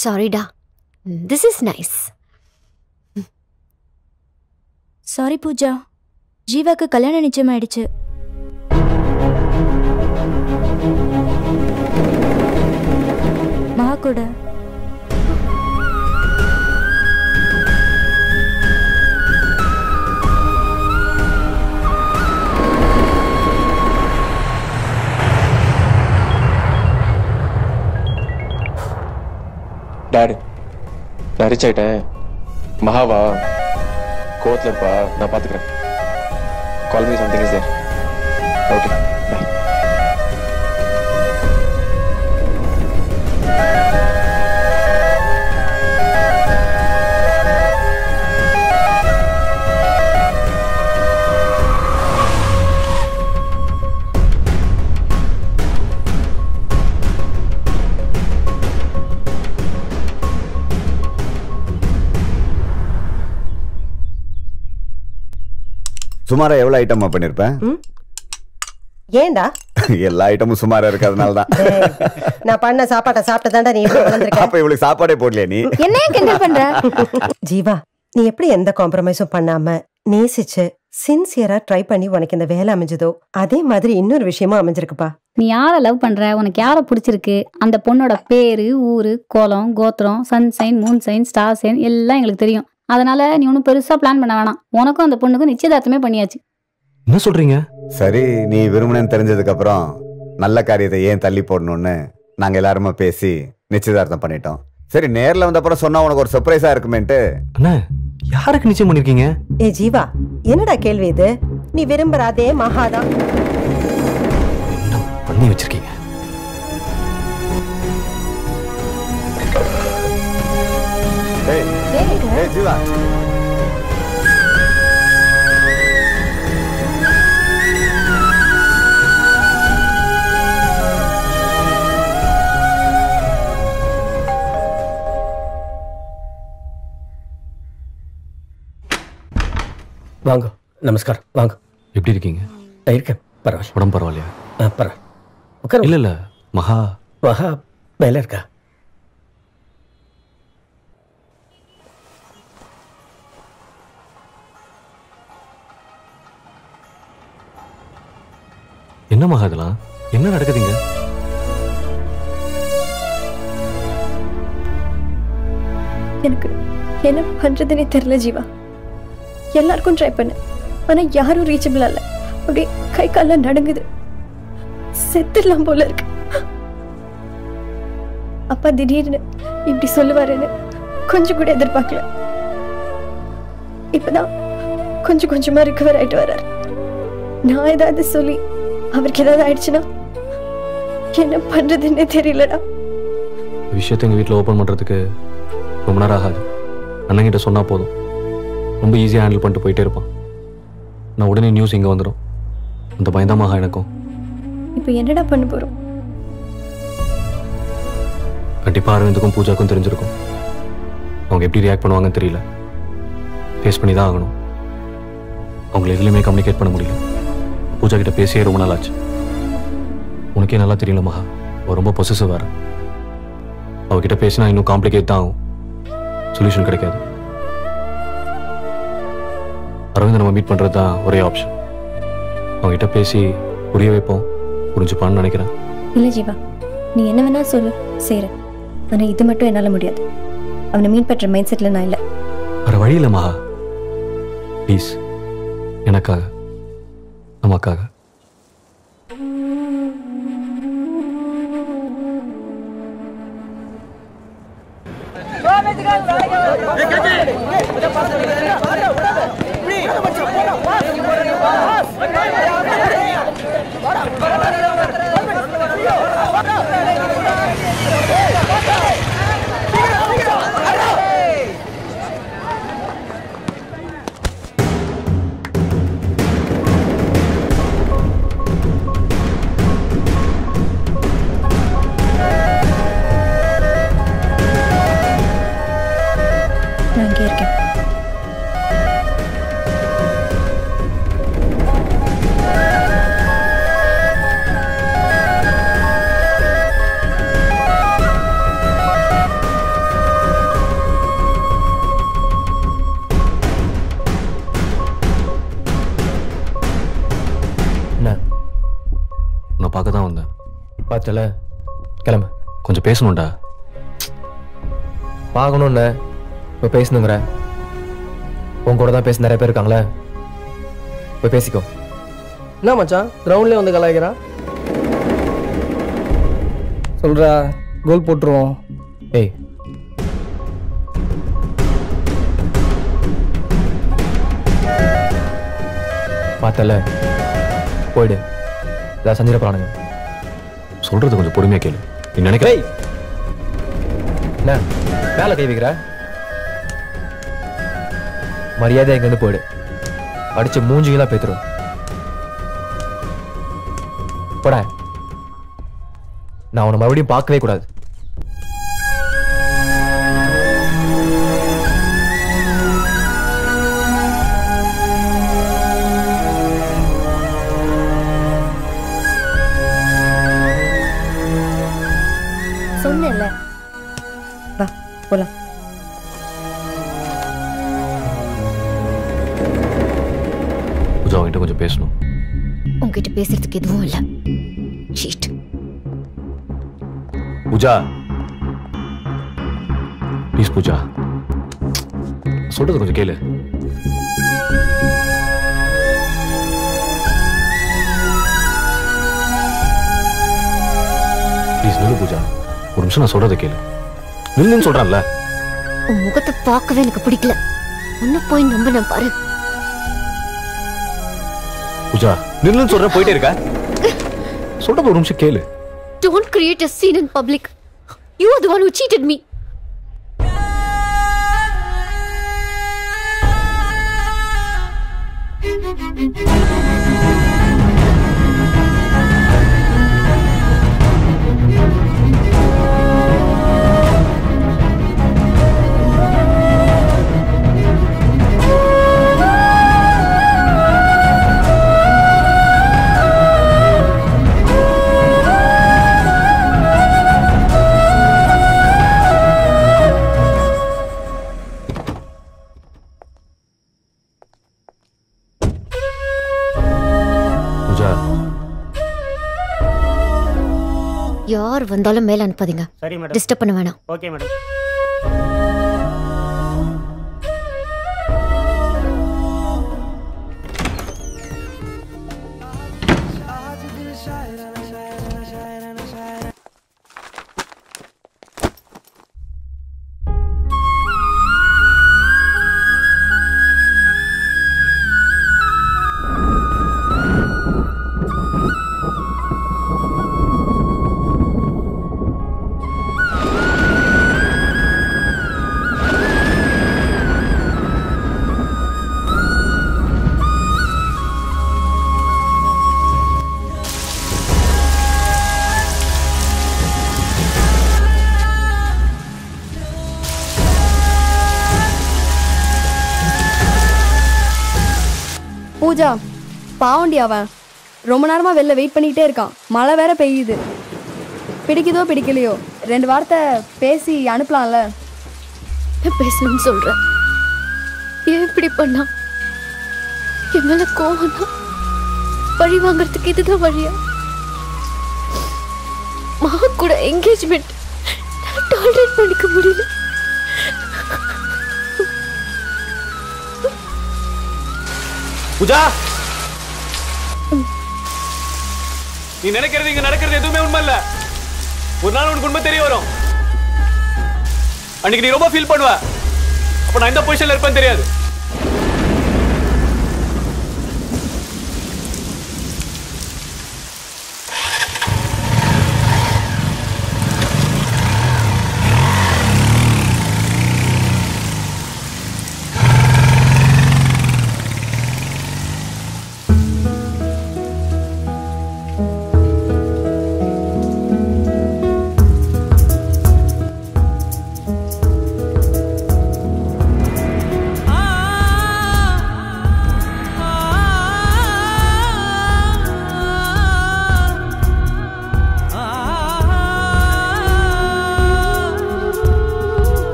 சாரிடா. This is nice. Sorry Pooja, ஜீவாக்கு கல்யாணம் நிச்சயமாயிடுச்சு. மகா கூட. டாடி நான் ரிச் ஆயிட்டேன். மகாவா கோவத்தில் இருப்பா, நான் பார்த்துக்கிறேன். Call me something is there. Okay bye. சுமாரா எவ்வளவு ஐட்டமா பண்ணிருப்பேன்? ஏண்டா எல்லா ஐட்டமும் சுமாரா இருக்கிறதுனால தான். நான் பண்ண சாப்பாட்டை சாப்பிட்டதாண்டா நீ இப்படி வளர்ந்திருக்க. அப்ப இவளுக்கு சாப்பாடே போடலையா நீ? என்ன கிண்டல் பண்ற? ஜீவா, நீ எப்படி எந்த காம்ப்ரமைஸும் பண்ணாம நேசிச்சு சின்சியரா ட்ரை பண்ணி உனக்கு இந்த வேலை அமைஞ்சதோ அதே மாதிரி இன்னொரு விஷயமும் அமைஞ்சிருக்குப்பா. நீ யாரை லவ் பண்ற, உனக்கு யாரை பிடிச்சிருக்கு, அந்த பொண்ணோட பேரு, ஊரு, கோலம், கோத்திரம், sun sign, moon sign, star sign எல்லாம் எங்களுக்கு தெரியும். அதனால நீ ஒன்றும் பெருசா பிளான் பண்ண வேணாம். உனக்கும் அந்த பொண்ணுக்கும் நிச்சயதார்த்தமே பண்ணியாச்சு. என்ன சொல்றீங்க? சரி, நீ விரும்பினு தெரிஞ்சதுக்கு அப்புறம் நல்ல காரியத்தை ஏன் தள்ளி போடணும்னு நாங்க எல்லாருமே பேசி நிச்சயதார்த்தம் பண்ணிட்டோம். சரி, நேர்ல வந்த அப்புறம் சொன்னா உனக்கு ஒரு சர்ப்ரைஸா இருக்குமேன்ட்டு. அண்ணா, யாருக்கு நிச்சயம் பண்ணிருக்கீங்க? ஏ ஜீவா, என்னடா கேள்வி இது? நீ விரும்புற அதே மகாதான் பண்ணி வச்சிருக்கீங்க. ஏய் ஜீவா, வாங்க. நமஸ்காரம். வாங்க. எப்படி இருக்கீங்க? இருக்கேன், பரவாயில்ல. உடம்பு பரவாயில்லையா? பரவாயில்ல. உட்கார. இல்ல இல்ல, மகா மகா மேல இருக்கா? என்ன மகா இதெல்லாம்? என்ன நடக்குதுங்க? எனக்கு என்ன பண்றதுன்னே தெரியல ஜீவா. எல்லாருக்கும் ட்ரை பண்ண, ஆனா யாரும் ரீச்சபிள் அல்ல. அப்படியே கை கால நடுங்குது. செத்துடலாம் போல இருக்கு. அப்பா திடீர்னு இப்படி சொல்லுவாருன்னு கொஞ்சம் கூட எதிர்பார்க்கல. இப்பதான் கொஞ்சம் கொஞ்சமா ரிகவர் ஆயிட்டு வர்றாரு. நான் ஏதாவது சொல்லி அவருக்கு ஏதாவது ஆயிடுச்சுன்னா என்ன பண்றதுன்னே தெரியலடா. விஷயத்தை எங்க வீட்டில் ஓப்பன் பண்றதுக்கு ரொம்ப நேரம் ஆகாது. அண்ணங்கிட்ட சொன்னா போதும், ரொம்ப ஈஸியாக ஹேண்டில் பண்ணிட்டு போயிட்டே இருப்பான். நான் உடனே நியூஸ் இங்கே வந்துடும். அந்த பயந்தமாக எனக்கும். இப்போ என்னடா பண்ண போறோம்? கண்டிப்பாக அரவிந்துக்கும் பூஜாக்கும் தெரிஞ்சிருக்கும். அவங்க எப்படி ரியாக்ட் பண்ணுவாங்கன்னு தெரியல. ஃபேஸ் பண்ணி தான் ஆகணும். அவங்களை எதுலையுமே கம்யூனிகேட் பண்ண முடியல. பூஜா கிட்ட பேசியே ரொம்ப நாள் ஆச்சு. உனக்கே நல்லா தெரியல மகா, அவள் ரொம்ப பொசசிவ் வேற. அவகிட்ட பேசினா இன்னும் காம்ப்ளிகேட் தான் ஆகும், சொல்யூஷன் கிடைக்காது. அரவிந்த் நம்ம மீட் பண்ணுறது தான் ஒரே ஆப்ஷன். அவங்ககிட்ட பேசி புரிய வைப்போம், புரிஞ்சுப்பான்னு நினைக்கிறேன். இல்லை ஜீவா, நீ என்ன வேணா சொல்லு, செய்கிறேன். ஆனால் இது மட்டும் என்னால் முடியாது. அவனை மீட் பண்ணுற மைண்ட் செட்டில் நான் இல்லை. வேறு வழி இல்லை மகா, ப்ளீஸ், எனக்காக, நமக்காக. நான் இங்கே இருக்கேன். பார்க்க தான் வந்தேன். பார்த்தல, கிளம்பு. கொஞ்சம் பேசணும்டா. பார்க்கணும்னு இப்போ பேசணுங்கிற. உன் கூட தான் பேச நிறைய பேர் இருக்காங்களே, இப்போ பேசிக்கோ. என்ன மச்சான் கிரவுண்ட்லேயே வந்து கலாய்க்கிறான்? சொல்கிறா, கோல் போட்டுருவோம். ஏய், பார்த்தல, போயிடு. ஏதாவது செஞ்சிட போறானுங்க. சொல்றது கொஞ்சம் பொறுமையா கேளு. நீ நினைக்கிற என்ன வேலை கை வைக்கிற? மரியாதை இங்கிருந்து போயிடு. அடிச்ச மூஞ்சிங்கெல்லாம் பேத்துரும். போட. நான் உன்னை மறுபடியும் பார்க்கவே கூடாது. சொன்னேன்ல, வா போலாம். பூஜா அவன்கிட்ட கொஞ்சம் பேசணும். உங்ககிட்ட பேசுறதுக்கு எதுவும் இல்ல. ஷீட். பூஜா ப்ளீஸ் பூஜா, சொல்றது கொஞ்சம் கேளு. ப்ளீஸ் நில்லு பூஜா, ஒரு நிமிஷம் நான் சொல்றதை கேளு. நில்லுன்னு சொல்றேன்ல. உன் முகத்தை பார்க்கவே எனக்கு பிடிக்கல. ஒன்னு போய் நம்ப பாரு. பூஜா நில்லுன்னு சொல்ற, போயிட்டே இருக்க. சொல்றது ஒரு நிமிஷம் கேளு. Don't create a scene in public. You are the one who cheated me. யார் வந்தாலும் மேல அனுப்பாதீங்க. சரி மேடம். டிஸ்டர்ப் பண்ண வேணாம். Okay madam. பூஜா பாவண்டி, அவன் ரொம்ப நேரமா வெளில வெயிட் பண்ணிக்கிட்டே இருக்கான். மழை வேற பெய்யுது. பிடிக்குதோ பிடிக்கலையோ 2 வார்த்தை பேசி அனுப்பலாம்ல. பேசணும்னு சொல்றேன். ஏன் இப்படி பண்ணா? என் மேல கோவம்னா பழி வாங்கறதுக்கு இதுதான் வழியா? மகா கூட என்கேஜ்மெண்ட் டாலரேட் பண்ணிக்க முடியல. பூஜா, நீ நினைக்கிறது இங்க நடக்கிறது எதுவுமே உண்மை இல்ல. ஒரு நாள் உனக்கு உண்மை தெரிய வரும். அன்னைக்கு நீ ரொம்ப ஃபீல் பண்ணுவ. அப்ப நான் இந்த பொசிஷன்ல இருப்பேன்னு தெரியாது.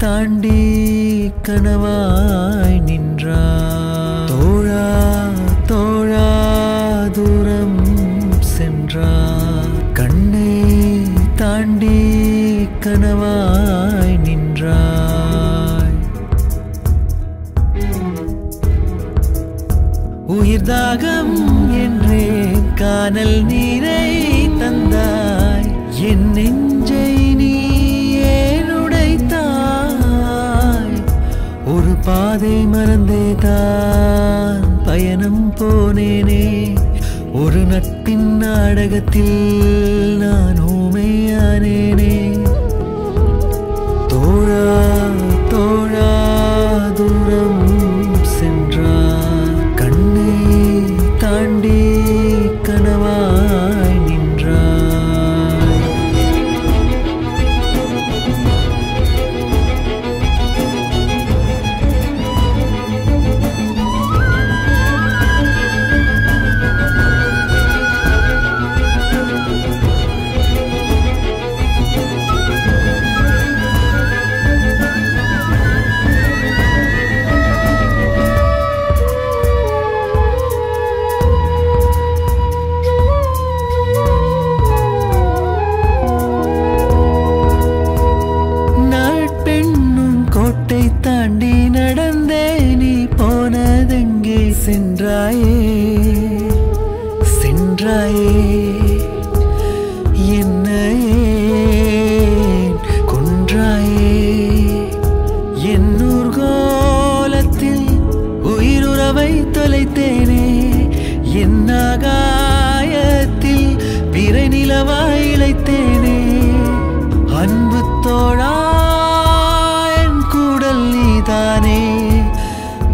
தாண்டி கனவாய் நின்றாய் தோழா தோழா தூரம் சென்றாய் கண்ணை தாண்டி கனவாய் நின்றாய் உயிர் தாகம் என்றே கானல் நீரை தந்தாய் என் நெஞ்சை நீ ஏன் உடைத்தாய் ஒரு பாதை மறந்தே தான் பயணம் போனேனே ஒரு நட்பின் நாடகத்தில் நான் ஊமையானேனே தோழா தோழா தூரம் சென்றாய் கண்ணை தாண்டி கனவாய் நின்றாய் தாண்டி நடந்தே நீ போனதெங்கே சென்றாயே சென்றாயே என்னையே கொன்றாயே என் ஊர்கோலத்தில் உயிருறவை தொலைத்தேனே என் ஆகாயத்தில் பிறை நிலவாய் இழைத்தேனே அன்பு தோழா நீதானே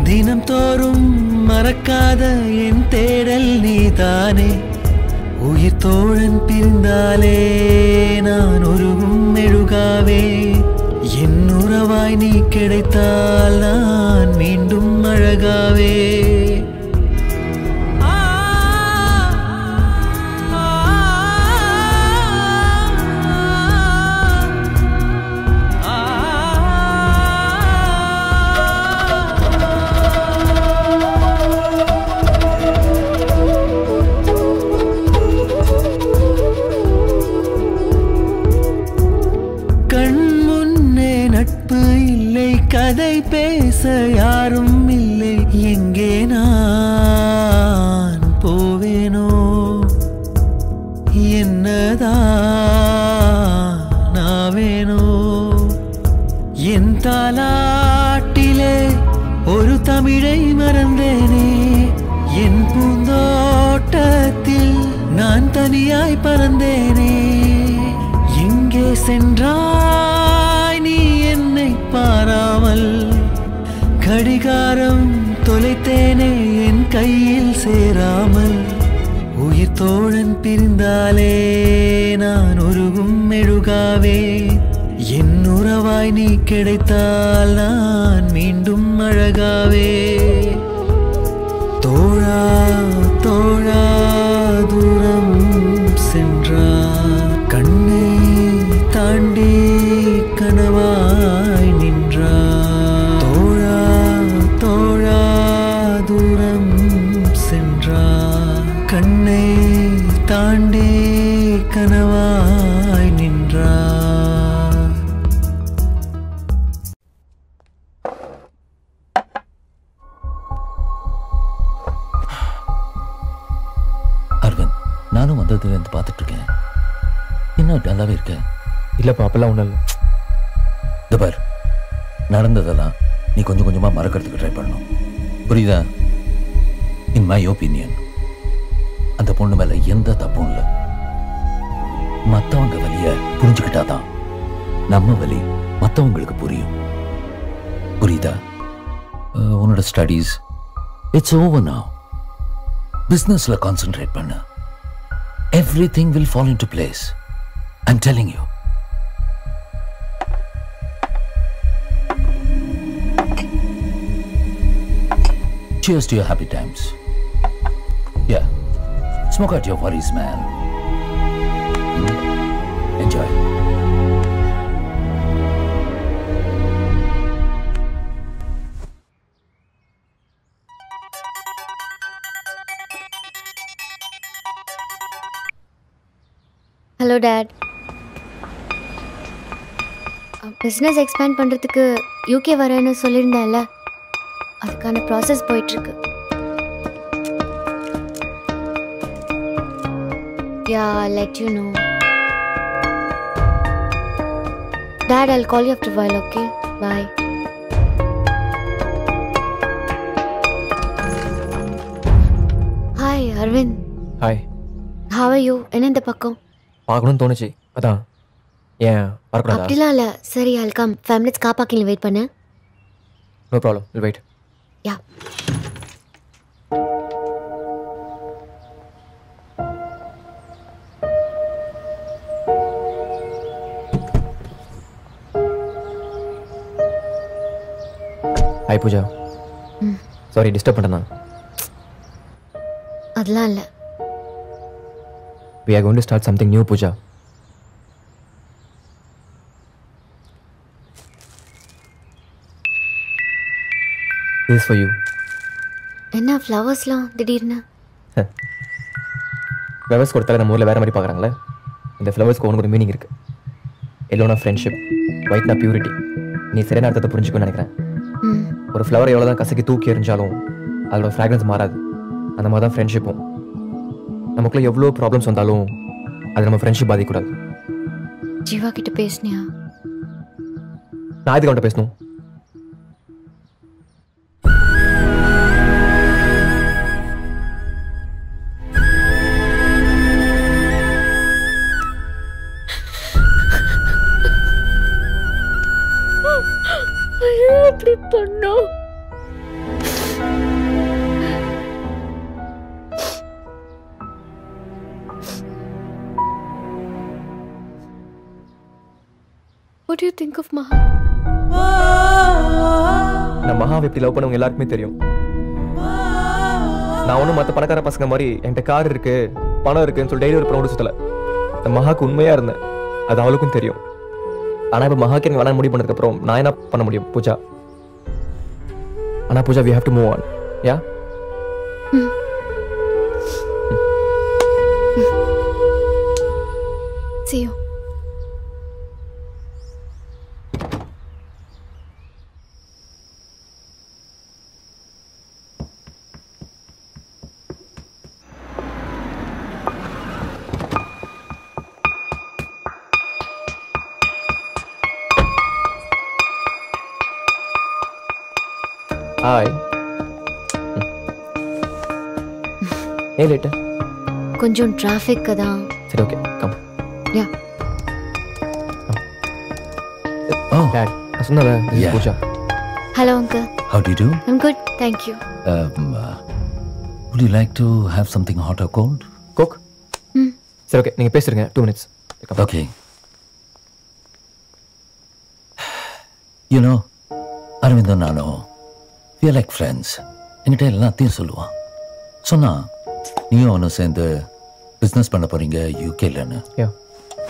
தினம் தோறும் மறக்காத என் தேடல் நீதானே உயிர் தோழன் பிரிந்தாலே நான் உருகும் மெழுகாவே என் உறவாய் நீ கிடைத்தால் நான் மீண்டும் அழகாவே கதை பேச யாரும் இல்லை எங்கே நான் போவேனோ என்னதான் ஆவேனோ என் தாலாட்டிலே ஒரு தமிழை மறந்தேனே என் பூந்தோட்டத்தில் நான் தனியாய் பறந்தேனே எங்கே சென்றாய் நீ என்னை பாராமல் கடிகாரம் தொலைத்தேனே என் கையில் சேராமல் உயிர் தோழன் பிரிந்தாலே நான் உருகும் மெழுகாவே என் உறவாய் நீ கிடைத்தால் நான் மீண்டும் அழகாவே தோழா தோழா தூரம் சென்றாய் கண்ணை தாண்டி கனவாய் நின்றாய் தோழா தோழா தூரம் சென்றாய் கண்ணை தாண்டி கனவாய் நின்றாய் அரவிந்த், நானும் வந்ததுலேருந்து பார்த்துட்டு இருக்கேன். என்ன டல்லாவே இருக்க? இல்லைப்பா, அப்பெல்லாம் ஒன்றும் இல்லை. இந்த பார், நடந்ததெல்லாம் நீ கொஞ்சம் கொஞ்சமாக மறக்கிறதுக்கு ட்ரை பண்ணணும், புரியுதா? இன் மை ஒப்பீனியன் அந்த பொண்ணு மேலே எந்த தப்பும் இல்லை. மற்றவங்க வலியை புரிஞ்சுக்கிட்டாதான் நம்ம வலி மற்றவங்களுக்கு புரியும், புரியுதா? உன்னோட ஸ்டடீஸ் இட்ஸ் ஓவர் நவ். பிஸ்னஸில் கான்சென்ட்ரேட் பண்ண. Everything will fall into place. I'm telling you. Cheers to your happy times. Yeah. Smoke out your worries, man. Enjoy. Hello dot. Business expand பண்ணுறதுக்கு யூகே வரேன்னு சொல்லியிருந்தேன்ல, அதுக்கான ப்ராசஸ் போயிட்டுருக்கு. Yeah, I'll let you know. Dad, I'll call you after a while, okay? Bye. Hi, Arvind. Hi. How are you? என்ன இந்த பக்கம்? பார்க்கணும்னு தோணுச்சு, அதான். ஏன் வரக்கூடாதா? அப்படிலாம் இல்லை. சரி, I'll come. 5 minutes car parking wait பண்ணு. No problem, we'll wait. Yeah. Hi Pooja. Sorry disturb பண்ணேன். அதெல்லாம் இல்லை. We are going to start something new, Pooja. This is for you. என்ன ஃப்ளவர்ஸ்லாம் திடீர்னு? ஃப்ளவர்ஸ் கொடுத்தால நம்ம ஊரில் வேறு மாதிரி பார்க்குறாங்களே. இந்த ஃப்ளவர்ஸ்க்கு ஒன்று ஒரு மீனிங் இருக்குது. எல்லோனா ஃப்ரெண்ட்ஷிப், ஒயிட்னா பியூரிட்டி. நீ சரியான அர்த்தத்தை புரிஞ்சுக்கணும்னு நினைக்கிறேன். ஒரு ஃப்ளவர் எவ்வளோ தான் கசக்கி தூக்கி எறிஞ்சாலும் அதோட ஃப்ராக்ரன்ஸ் மாறாது. அந்த மாதிரி தான் ஃப்ரெண்ட்ஷிப்பும். நமக்குள்ள எவ்வளோ ப்ராப்ளம்ஸ் வந்தாலும் அது நம்ம ஃப்ரெண்ட்ஷிப் பாதிக்கூடாது. ஜீவா கிட்ட பேசுனியா? நான் இதுக்கு அவன்கிட்ட பேசணும். எப்படி பண்ணோம்? What do you think of Maha? நான் மகாவை எப்படி லவ் பண்ணவங்க எல்லாருக்குமே தெரியும். நான் ஒன்றும் மற்ற பணக்கார பசங்க மாதிரி என்கிட்ட கார் இருக்கு பணம் இருக்குன்னு சொல்லி டெய்லி ஒரு பணம் சுத்தல. இந்த மகாக்கு உண்மையா இருந்தேன், அது அவளுக்கும் தெரியும். ஆனால் இப்போ மகாக்கு எனக்கு வேணாம் முடிவு பண்ணதுக்கப்புறம் நான் என்ன பண்ண முடியும் பூஜா? ஆனால் Pooja, we have to move on. Yeah? See you. Hi. ஏன் லேட்டு? கொஞ்சம் டிராஃபிக் தான். சரி, ஓகே, கம். யா. டாட், நான் சொன்னல Pooja. Hello uncle. How do you do? I'm good, thank you. Would you like to have something hot or cold? Coke? சரி, okay, நீங்க பேசுறீங்க. 2 minutes. Okay. You know, Aravindan நானும் we are like friends. என்கிட்ட எல்லாத்தையும் சொல்லுவான். சொன்னா நீயும் அவனும் சேர்ந்து பிஸ்னஸ் பண்ண போறீங்க யூகேலன்னு.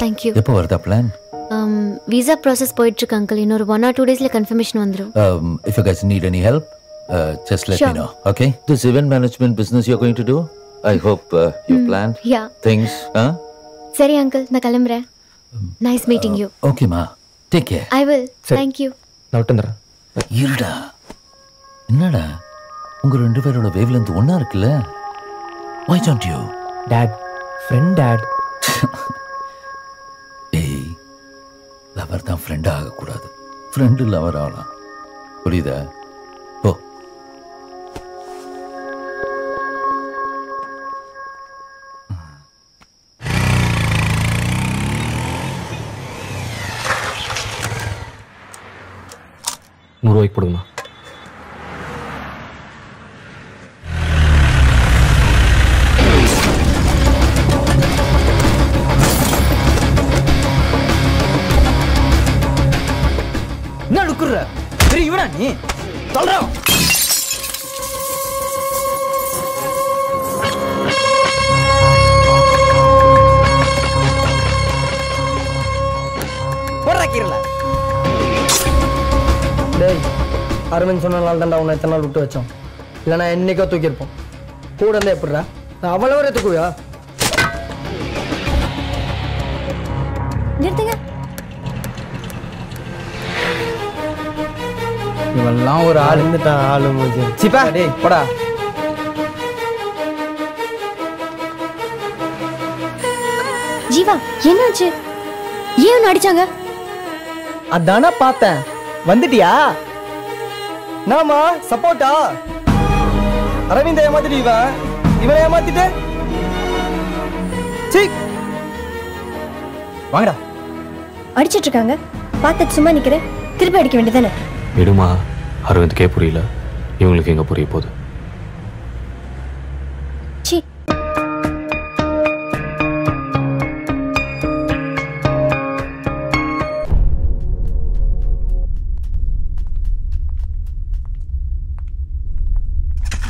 Thank you. எப்போ வருதா பிளான்? விசா ப்ராசஸ் போயிட்டு இருக்கு அங்கிள். இன்னொரு 1 or 2 daysல கன்ஃபர்மேஷன் வந்துரும். If you guys need any help, just let Sure. me know. Okay? This event management business you're going to do, I hope you planned Yeah. things. சரி uncle, நான் கிளம்புறேன். Nice meeting you. Okay ma, take care. I will. Thank you. நான் விட்டுறேன். இருடா, என்னடா உங்க ரெண்டு பேரோட வேவ் லென்த் ஒண்ணா இருக்குல்ல? Why don't you? Dad, friend dad. ஏய், லவர் தான் ஃப்ரெண்ட் ஆகக்கூடாது, ஃப்ரெண்டு லவர் ஆகலாம். புரியுதா? போ. ₹100 போடுங்கண்ணா. என்ன லுக்குற? பெரிய இவனா நீ? சொல்றா. போடுறா கீரல. டேய், அரவிந்த் சொன்னனால தான்டா உன்னை எத்தனை நாள் விட்டு வச்சோம். இல்லைனா என்னைக்கோ தூக்கியிருப்போம். கூட இருந்தா எப்படிடா? அவளை வர தூக்குவியா? நிறுத்துங்க. இவெல்லாம் ஒரு ஆள் இருந்துட்டான் ஆளு மூஞ்சி. சிப்பா டேய் போடா. ஜீவா என்னாச்சு? ஏன் அடிச்சாங்க? அதானா பார்த்தேன். வந்துட்டியா? நாமா சப்போர்ட்டா? அரவிந்த் ஏமாத்திட்டு இவனை ஏமாத்திட்டு வாங்கடா. அடிச்சிட்டு இருக்காங்க, பார்த்துட்டு சும்மா நிக்கிறேன். திருப்பி அடிக்க வேண்டியதானே? விடுமா, அரவிந்துக்கே புரியல, இவங்களுக்கு எங்க புரிய போகுது? சி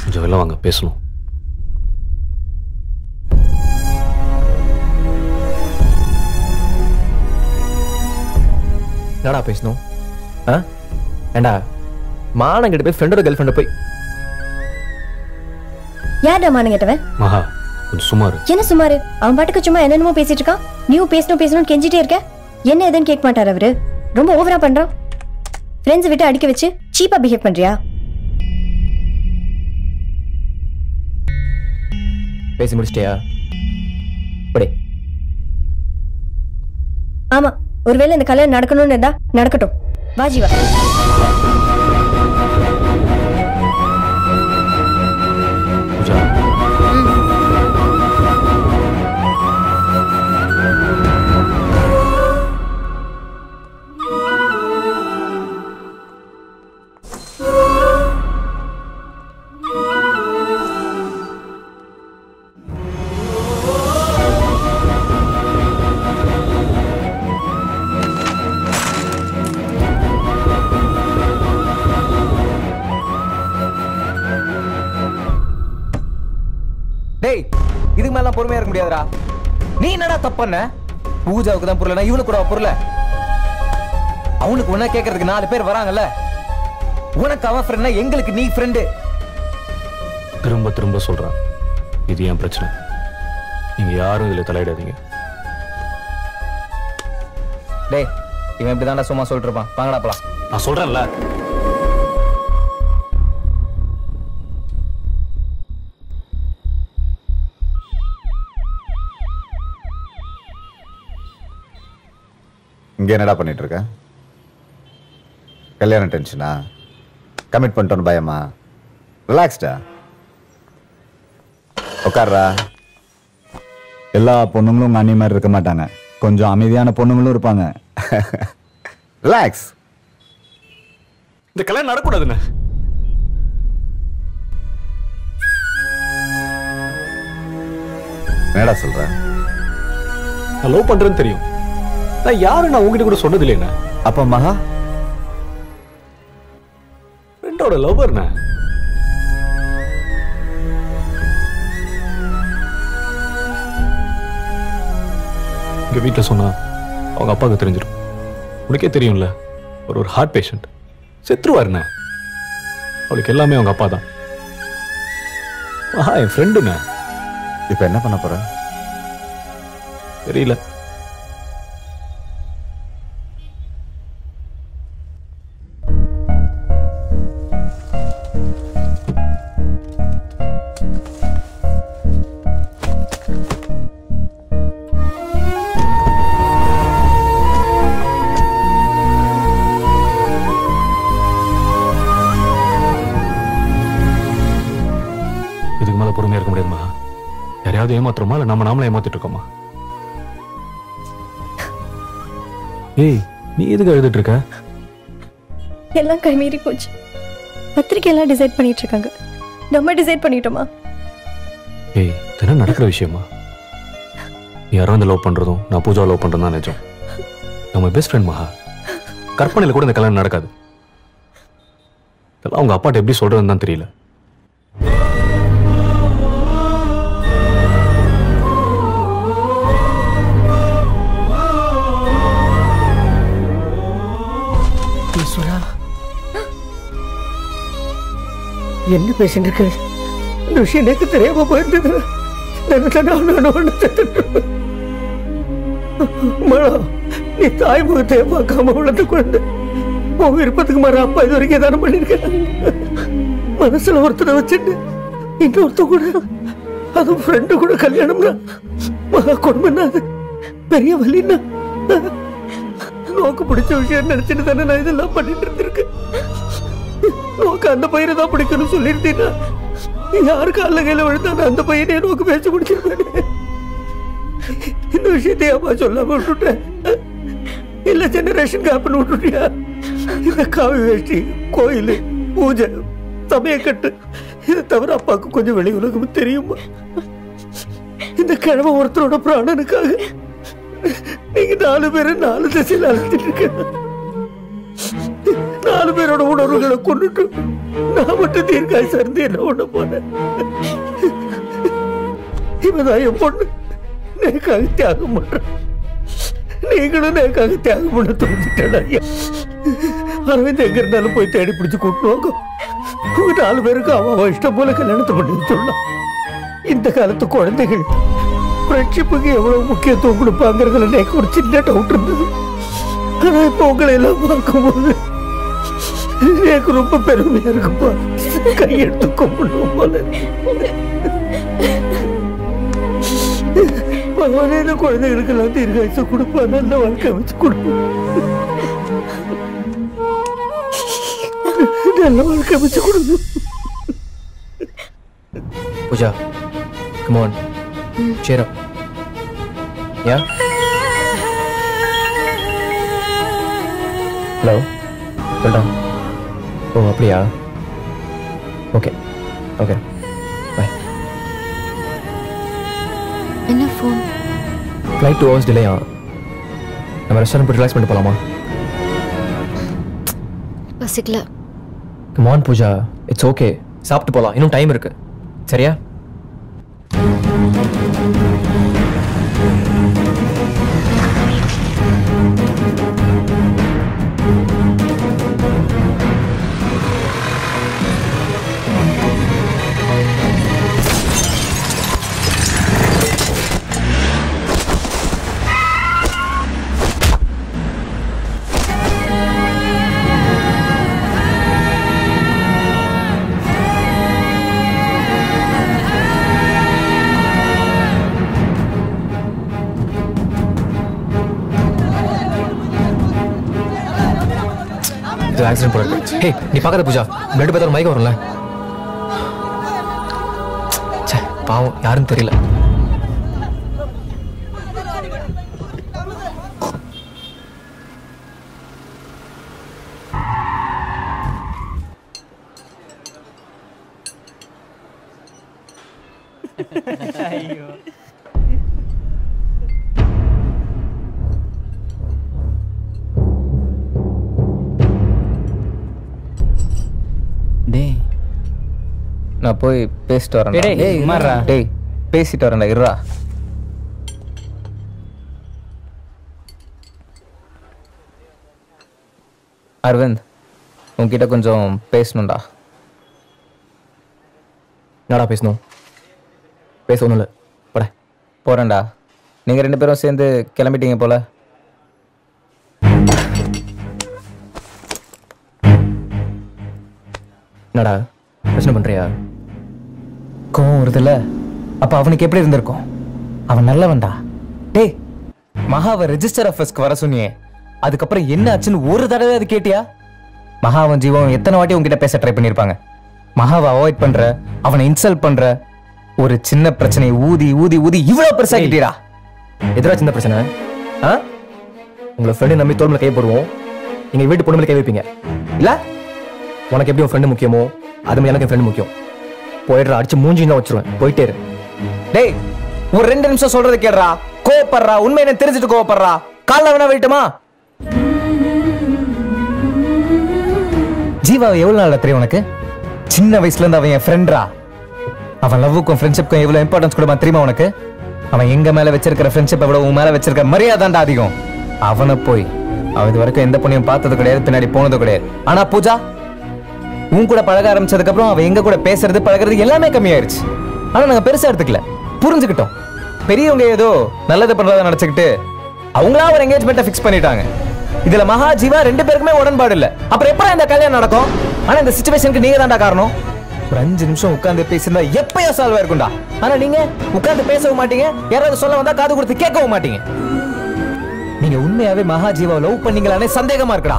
கொஞ்சம் வெளில வாங்க, பேசணும். என்னடா பேசணும்? ஏண்டா மானம் கிட்ட போய் ஃப்ரெண்டோட கேர்ள் ஃப்ரெண்ட் போய் யார்டா மானம் கேட்டவன்? மகா கொஞ்சம் சுமாரு. என்ன சுமாரு? அவன் பாட்டுக்கு சும்மா என்னென்னமோ பேசிட்டு இருக்கான். நீயும் பேசணும் கெஞ்சிட்டே இருக்க. என்ன எதுன்னு கேட்க மாட்டார் அவரு. ரொம்ப ஓவரா பண்றான். ஃப்ரெண்ட்ஸ் விட்டு அடிக்க வச்சு சீப்பா பிஹேவ் பண்றியா? பேசி முடிச்சிட்டியா? படே. ஆமா, ஒருவேளை இந்த கல்யாணம் நடக்கணும்னு இருந்தா நடக்கட்டும். வா ஜீவா. டேய், இதுக்கு மேல பொறுமையா இருக்க முடியாதுடா. நீ என்னடா தப்பு பண்ண? பூஜாவுக்கு தான் பொருள், இவனுக்கு கூட பொருள். அவனுக்கு உன்ன கேட்கறதுக்கு 4 பேர் வராங்கல்ல. உனக்கு அவன் ஃப்ரெண்ட்னா எங்களுக்கு நீ ஃப்ரெண்டு. திரும்ப திரும்ப சொல்றான், இது என் பிரச்சனை, நீங்க யாரும் இதுல தலையிடாதீங்க. டேய், இவன் இப்படிதான்டா சும்மா சொல்லிட்டு இருப்பான். வாங்கடா போலாம். நான் சொல்றேன்ல. இங்க என்னடா பண்ணிட்டு இருக்க? கல்யாண டென்ஷனா? கமிட் பண்ணிட்டோன்னு பயமா? ரிலாக்ஸ்டா உட்கார்றா. எல்லா பொண்ணுங்களும் உங்க அண்ணி மாதிரி இருக்க மாட்டாங்க. கொஞ்சம் அமைதியான பொண்ணுங்களும் இருப்பாங்க. ரிலாக்ஸ். இந்த கல்யாணம் நடக்கூடாதுன்னு என்னடா சொல்ற? நான் லவ் பண்றேன்னு தெரியும். நான் யாரும் நான் உங்ககிட்ட கூட சொன்னது இல்லைண்ணா. அப்ப மகா ஃப்ரெண்டோட லவ்வர்ண்ணா. இங்க வீட்டுல சொன்னா அவங்க அப்பாவுக்கு தெரிஞ்சிடும். உனக்கே தெரியும்ல, ஒரு ஹார்ட் பேஷண்ட் செத்துருவாருண்ணா. அவளுக்கு எல்லாமே அவங்க அப்பா தான். என் ஃப்ரெண்டுண்ணா. இப்ப என்ன பண்ண போற? தெரியல. இதுக்கு மேல பொறுமையா இருக்க முடியாதுமா. யாரையாவது ஏமாத்துறோமா இல்ல நாமளே ஏமாத்திட்டு இருக்கோமா? ஏய், நீ எதுக்கு எழுதிட்டு இருக்க? எல்லாம் கைமீறி போச்சு. பத்திரிக்கை எல்லாம் டிசைட் பண்ணிட்டு இருக்காங்க. நம்ம டிசைட் பண்ணிட்டோமா? ஏய், இதெல்லாம் நடக்கிற விஷயமா? நீ யாரும் லவ் பண்றதும் நான் பூஜா லவ் பண்றதும் தான் நிஜம். நம்ம பெஸ்ட் ஃப்ரெண்ட் மகா. கற்பனையில கூட இந்த கல்யாணம் நடக்காது. இதெல்லாம் அவங்க அப்பாட்ட எப்படி சொல்றதுன்னு தான் தெரியல. என்ன பேசிட்டு இருக்கு? இந்த விஷயம் எனக்கு தெரியாம போயிருந்தது. நீ தாய் முகத்தையே பார்க்காம வளர்ந்த குழந்தை உன் விருப்பத்துக்கு மாற அப்பா இது வரைக்கும் தானே பண்ணிருக்க. மனசுல ஒருத்தரை வச்சுட்டு இன்னொருத்த கூட அதுவும் ஃப்ரெண்டு கூட கல்யாணம்னா மகா கொடுமைன்னா அது பெரிய வலின்னா நோக்கு பிடிச்ச விஷயம் நினைச்சிட்டு தானே நான் இதெல்லாம் பண்ணிட்டு இருந்திருக்கேன். நோக்கு அந்த பையனை தான் பிடிக்கணும்னு சொல்லியிருந்தீங்கன்னா யாரு கால கையில விழுந்தானே அந்த பையனே நோக்கு பேச முடிச்சிருப்பேன். இந்த விஷயத்தை அம்மா சொல்லாம விட்டுட்டேன். இல்ல ஜெனரேஷன் கேப்னு விட்டுட்டியா? இந்த காவி வேஷ்டி, கோயில், பூஜை, சமயக்கட்டு இதை தவிர அப்பாவுக்கு கொஞ்சம் வெளி உலகம் தெரியுமா? இந்த கிழமை ஒருத்தரோட பிராணனுக்காக நீங்க 4 பேரை 4 திசையில் அழைச்சிட்டு இருக்க. 4 பேரோட உணர்வுகளை கொண்டுட்டு நான் மட்டும் தீர்க்காய் சேர்ந்து என்ன பண்ண போனேன்? இவதான் என் பொண்ணு நேக்காக தியாகம் பண்றேன். நீங்களும் நேக்காக தியாகம் பண்ண தோண்டிட்டா? அரவிந்த் எங்க இருந்தாலும் போய் தேடி பிடிச்சு கூட்டுவாங்க. உங்க 4 பேருக்கு அவன் இஷ்டம் போல கல்யாணத்தை பண்ணி சொல்லலாம். இந்த காலத்து குழந்தைகள் ஃப்ரெண்ட்ஷிப்புக்கு எவ்வளவு முக்கியத்துவம் கொடுப்பாங்கிறதுல எனக்கு ஒரு சின்ன டவுட் இருந்தது. ஆனா இப்ப உங்களை எல்லாம் பார்க்கும்போது எனக்கு ரொம்ப பெருமையா இருக்குப்பா. கையெடுத்து கும்பிடுவோம் போல. பகவானே இந்த குழந்தைகளுக்கு எல்லாம் தீர்காயசு கொடுப்பா, நல்ல வாழ்க்கை வச்சு கொடுப்போம். நல்ல வாழ்க்கை வச்சு கொடுப்போம். Pooja, come on, cheer up. Yeah? Hello? சொல்டா. ஓ அப்படியா? Okay okay bye. என்ன ஃபோன்? ஃப்ளைட் 2 hours டிலே நம்ம ரெஸ்டாரண்ட் போய் ரிலாக்ஸ் பண்ணிட்டு போலாமா? பசிக்கல. Come on Pooja, it's okay. சாப்பிட்டு போலாம், இன்னும் டைம் இருக்கு. சரியா? ஆக்சிடென்ட் போல. ஹே, நீ பார்க்காத பூஜா, பிளட் பார்த்தா மயக்கம் வரும்ல. ச்சே, பாவம், யாருன்னு தெரியல. ஐயோ. நான் போய் பேசிட்டு வரேன். டேய் மாறா. டேய் பேசிட்டு வரேன்டா, இருடா. அரவிந்த், உன்கிட்ட கொஞ்சம் பேசணும்டா. என்னடா பேசணும்? பேசணும் இல்லை, போட போறேன்டா. நீங்க 2 பேரும் சேர்ந்து கிளம்பிட்டீங்க போல. என்னடா பிரச்சனை பண்றியா? கோவம் வருதுல்ல? அப்ப அவனுக்கு எப்படி இருந்திருக்கும்? அவன் நல்லவன்டா. டேய், மகாவை ரெஜிஸ்டர் ஆஃபீஸ்க்கு வர சொன்னியே, அதுக்கப்புறம் என்ன ஆச்சுன்னு ஒரு தடவை அது கேட்டியா? மகாவன் ஜீவன் எத்தனை வாட்டி உங்ககிட்ட பேச ட்ரை பண்ணிருப்பாங்க. மகாவை அவாய்ட் பண்ற, அவனை இன்சல்ட் பண்ற, ஒரு சின்ன பிரச்சனையை ஊதி ஊதி ஊதி இவ்வளவு பெருசா கிட்டீரா. எதிரா சின்ன பிரச்சனை? உங்களை ஃப்ரெண்டு நம்பி தோல்ல கை போடுவோம், நீங்க வீட்டு பொண்ணு கை வைப்பீங்க இல்ல? உனக்கு எப்படி உன் ஃப்ரெண்டு முக்கியமோ அது மாதிரி எனக்கு ஃப்ரெண்டு முக்கியம். போயிடுற, அடிச்சு மூஞ்சி தான் வச்சிருவேன், போயிட்டே இரு. டேய், ஒரு 2 நிமிஷம் சொல்றது கேடுறா. கோவப்படுறா, உண்மை என்ன தெரிஞ்சுட்டு கோவப்படுறா. காலைல வேணா வெயிட்டுமா? ஜீவா எவ்வளவு நாள் தெரியும் உனக்கு? சின்ன வயசுல இருந்து அவன் என் ஃப்ரெண்ட்ரா. அவன் லவ்வுக்கும் ஃப்ரெண்ட்ஷிப்க்கும் எவ்வளவு இம்பார்ட்டன்ஸ் கொடுப்பான் தெரியுமா உனக்கு? அவன் எங்க மேல வச்சிருக்கிற ஃப்ரெண்ட்ஷிப் எவ்வளவு உன் மேல வச்சிருக்கிற மரியாதைண்டா அதிகம். அவனை போய் அவன் இது வரைக்கும் எந்த பொண்ணையும் பார்த்தது கிடையாது, பின்னாடி போனது கிடையாது. ஆனா பூஜா, உன் கூட பழக ஆரம்பிச்சதுக்கு அப்புறம் அவன் எங்க கூட பேசுறது பழகிறது எல்லாமே கம்மியாயிருச்சு. ஆனா நாங்க பெருசா எடுத்துக்கல, புரிஞ்சுக்கிட்டோம். பெரியவங்க ஏதோ நல்லது பண்றத நினைச்சுக்கிட்டு அவங்களா ஒரு என்கேஜ்மெண்ட்டை ஃபிக்ஸ் பண்ணிட்டாங்க. இதுல மகா ஜீவா 2 பேருக்குமே உடன்பாடு இல்ல. அப்புறம் எப்ப இந்த கல்யாணம் நடக்கும்? ஆனா இந்த சிச்சுவேஷனுக்கு நீங்க தான்டா காரணம். ஒரு 5 நிமிஷம் உட்கார்ந்து பேசியிருந்தா எப்பயோ சால்வ் ஆயிருக்கும்டா. ஆனா நீங்க உட்கார்ந்து பேசவும் மாட்டீங்க, யாராவது சொல்ல வந்தா காது கொடுத்து கேட்கவும் மாட்டீங்க. நீங்க உண்மையாவே மகா ஜீவாவை லவ் பண்ணீங்களானே சந்தேகமா இருக்குடா.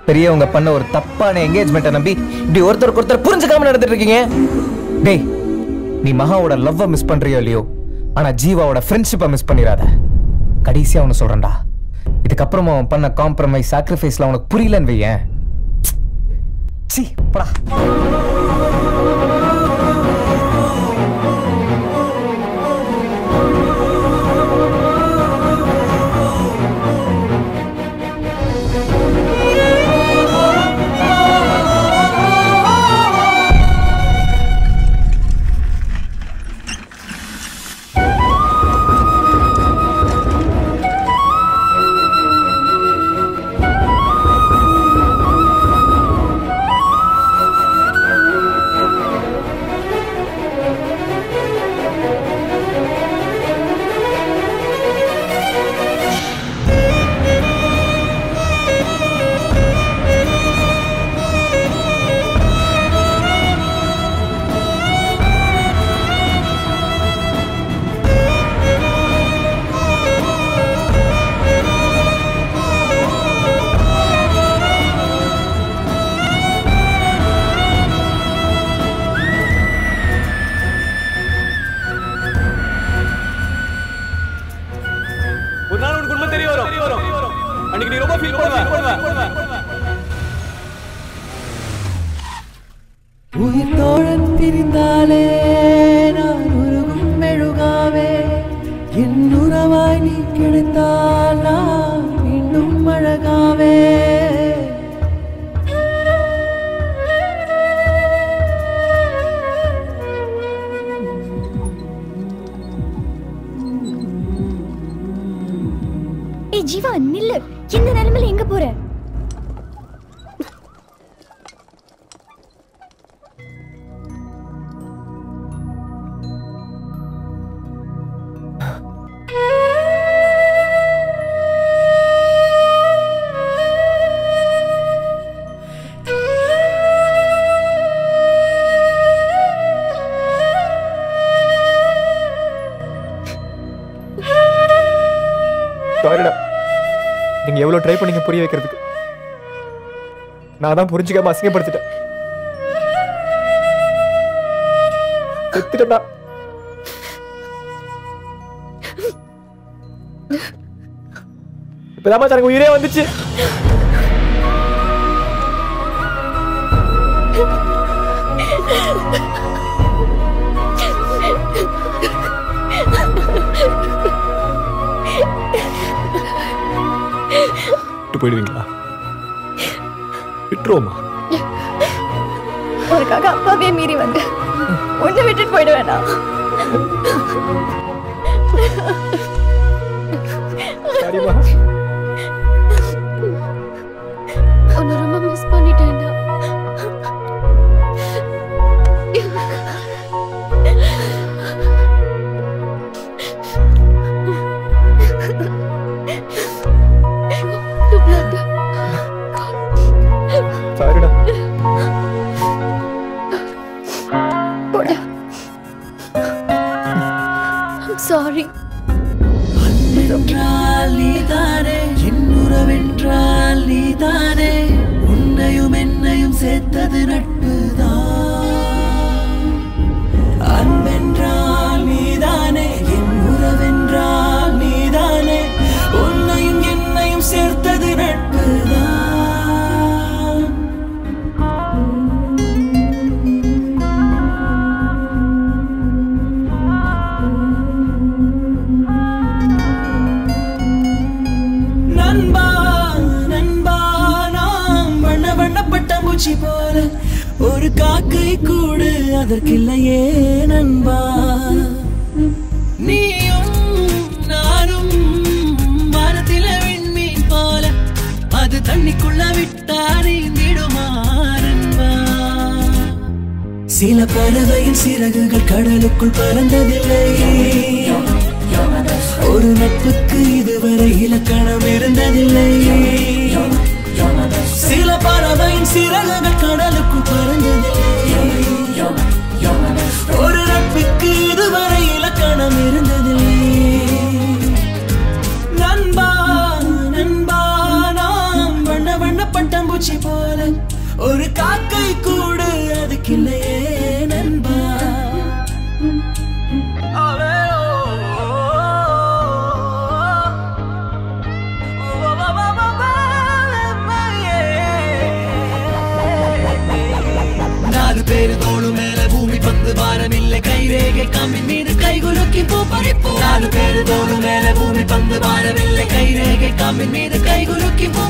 பெரியவங்க பண்ண ஒரு தப்பான என்கேஜ்மெண்ட்டை நம்பி இப்படி ஒருத்தருக்கு ஒருத்தர் புரிஞ்சுக்காம நடந்துட்டு இருக்கீங்க. டேய், நீ மகாவோட லவ்வ மிஸ் பண்றியோ இல்லையோ, ஆனா ஜீவாவோட ஃப்ரெண்ட்ஷிப்பை மிஸ் பண்ணிடாத. கடைசியா அவனு சொல்றேன்டா, இதுக்கப்புறமா அவன் பண்ண காம்ப்ரமைஸ் சாக்ரிஃபைஸ்ல உனக்கு புரியலன்னு வையேன். சீ போடா. உயிர் தோழன் பிரிந்தாலே நான் உருகும் மெழுகாவே, என் உறவாய் நீ கிடைத்தால் நான் மீண்டும் அழகாவே. ஏய் ஜீவா நில்லு, இந்த நிலைமையில எங்க போற? நீங்க எவ்வளவு ட்ரை பண்ணீங்க புரிய வைக்கிறதுக்கு, நான் தான் புரிஞ்சுக்காம அசிங்கப்படுத்திட்டேன். செத்துட்டா. இப்பதான் தனக்கு உயிரே வந்துச்சு. போயிடுவீங்களா? விட்டுருவோமா? உனக்காக அப்பாவே மீறி வந்து உன்னை விட்டுட்டு போயிடுவேனா? சரிமா, உன்னை ரொம்ப மிஸ் பண்ணிட்டேன்டா. சாரிடா. போடா. I'm sorry. அன்பென்றால் நீதானே, என் உறவென்றால் நீதானே, உன்னையும் என்னையும் சேர்த்தது நட்புதான். அன்பென்றால் நீதானே, என் உறவென்றால் நீதானே, உன்னையும் என்னையும் சேர்த்தது நட்புதான். நண்பா நண்பா, நாம் வண்ண வண்ணப்பட்ட பூச்சி போல, ஒரு காக்கை கூடு அதற்கில்லையே நண்பா. நீயும் நானும் வானத்தில விண்மீன் போல, அது தண்ணிக்குள்ள விட்டா நீந்திடுமா நண்பா. சில பறவையின் சிறகுகள் கடலுக்குள் பறந்ததில்லை, ஒரு நட்புக்கு இதுவரை இலக்கணம் இருந்ததில்லை. சில பறவையின் சிறகுகள் கடலுக்கு பறந்ததில்லை. ஒரு நட்புக்கு இதுவரை இலக்கணம் இருந்ததில்லை. நண்பா நண்பா நாம் வண்ண வண்ண பட்டாம்பூச்சி போல, ஒரு காக்கை கூடு அதுக்கில்லையே நண்பா. பேரு தோடு மேல பூமி பந்து பாரமில்லை கைரேகை காம்பின் மீது கைகுலுக்கி பூ பறிப்போம். 4 பேரு தோடு மேல பூமி பந்து பாரமில்லை கைரேகை காம்பின் மீது கைகுலுக்கி பூ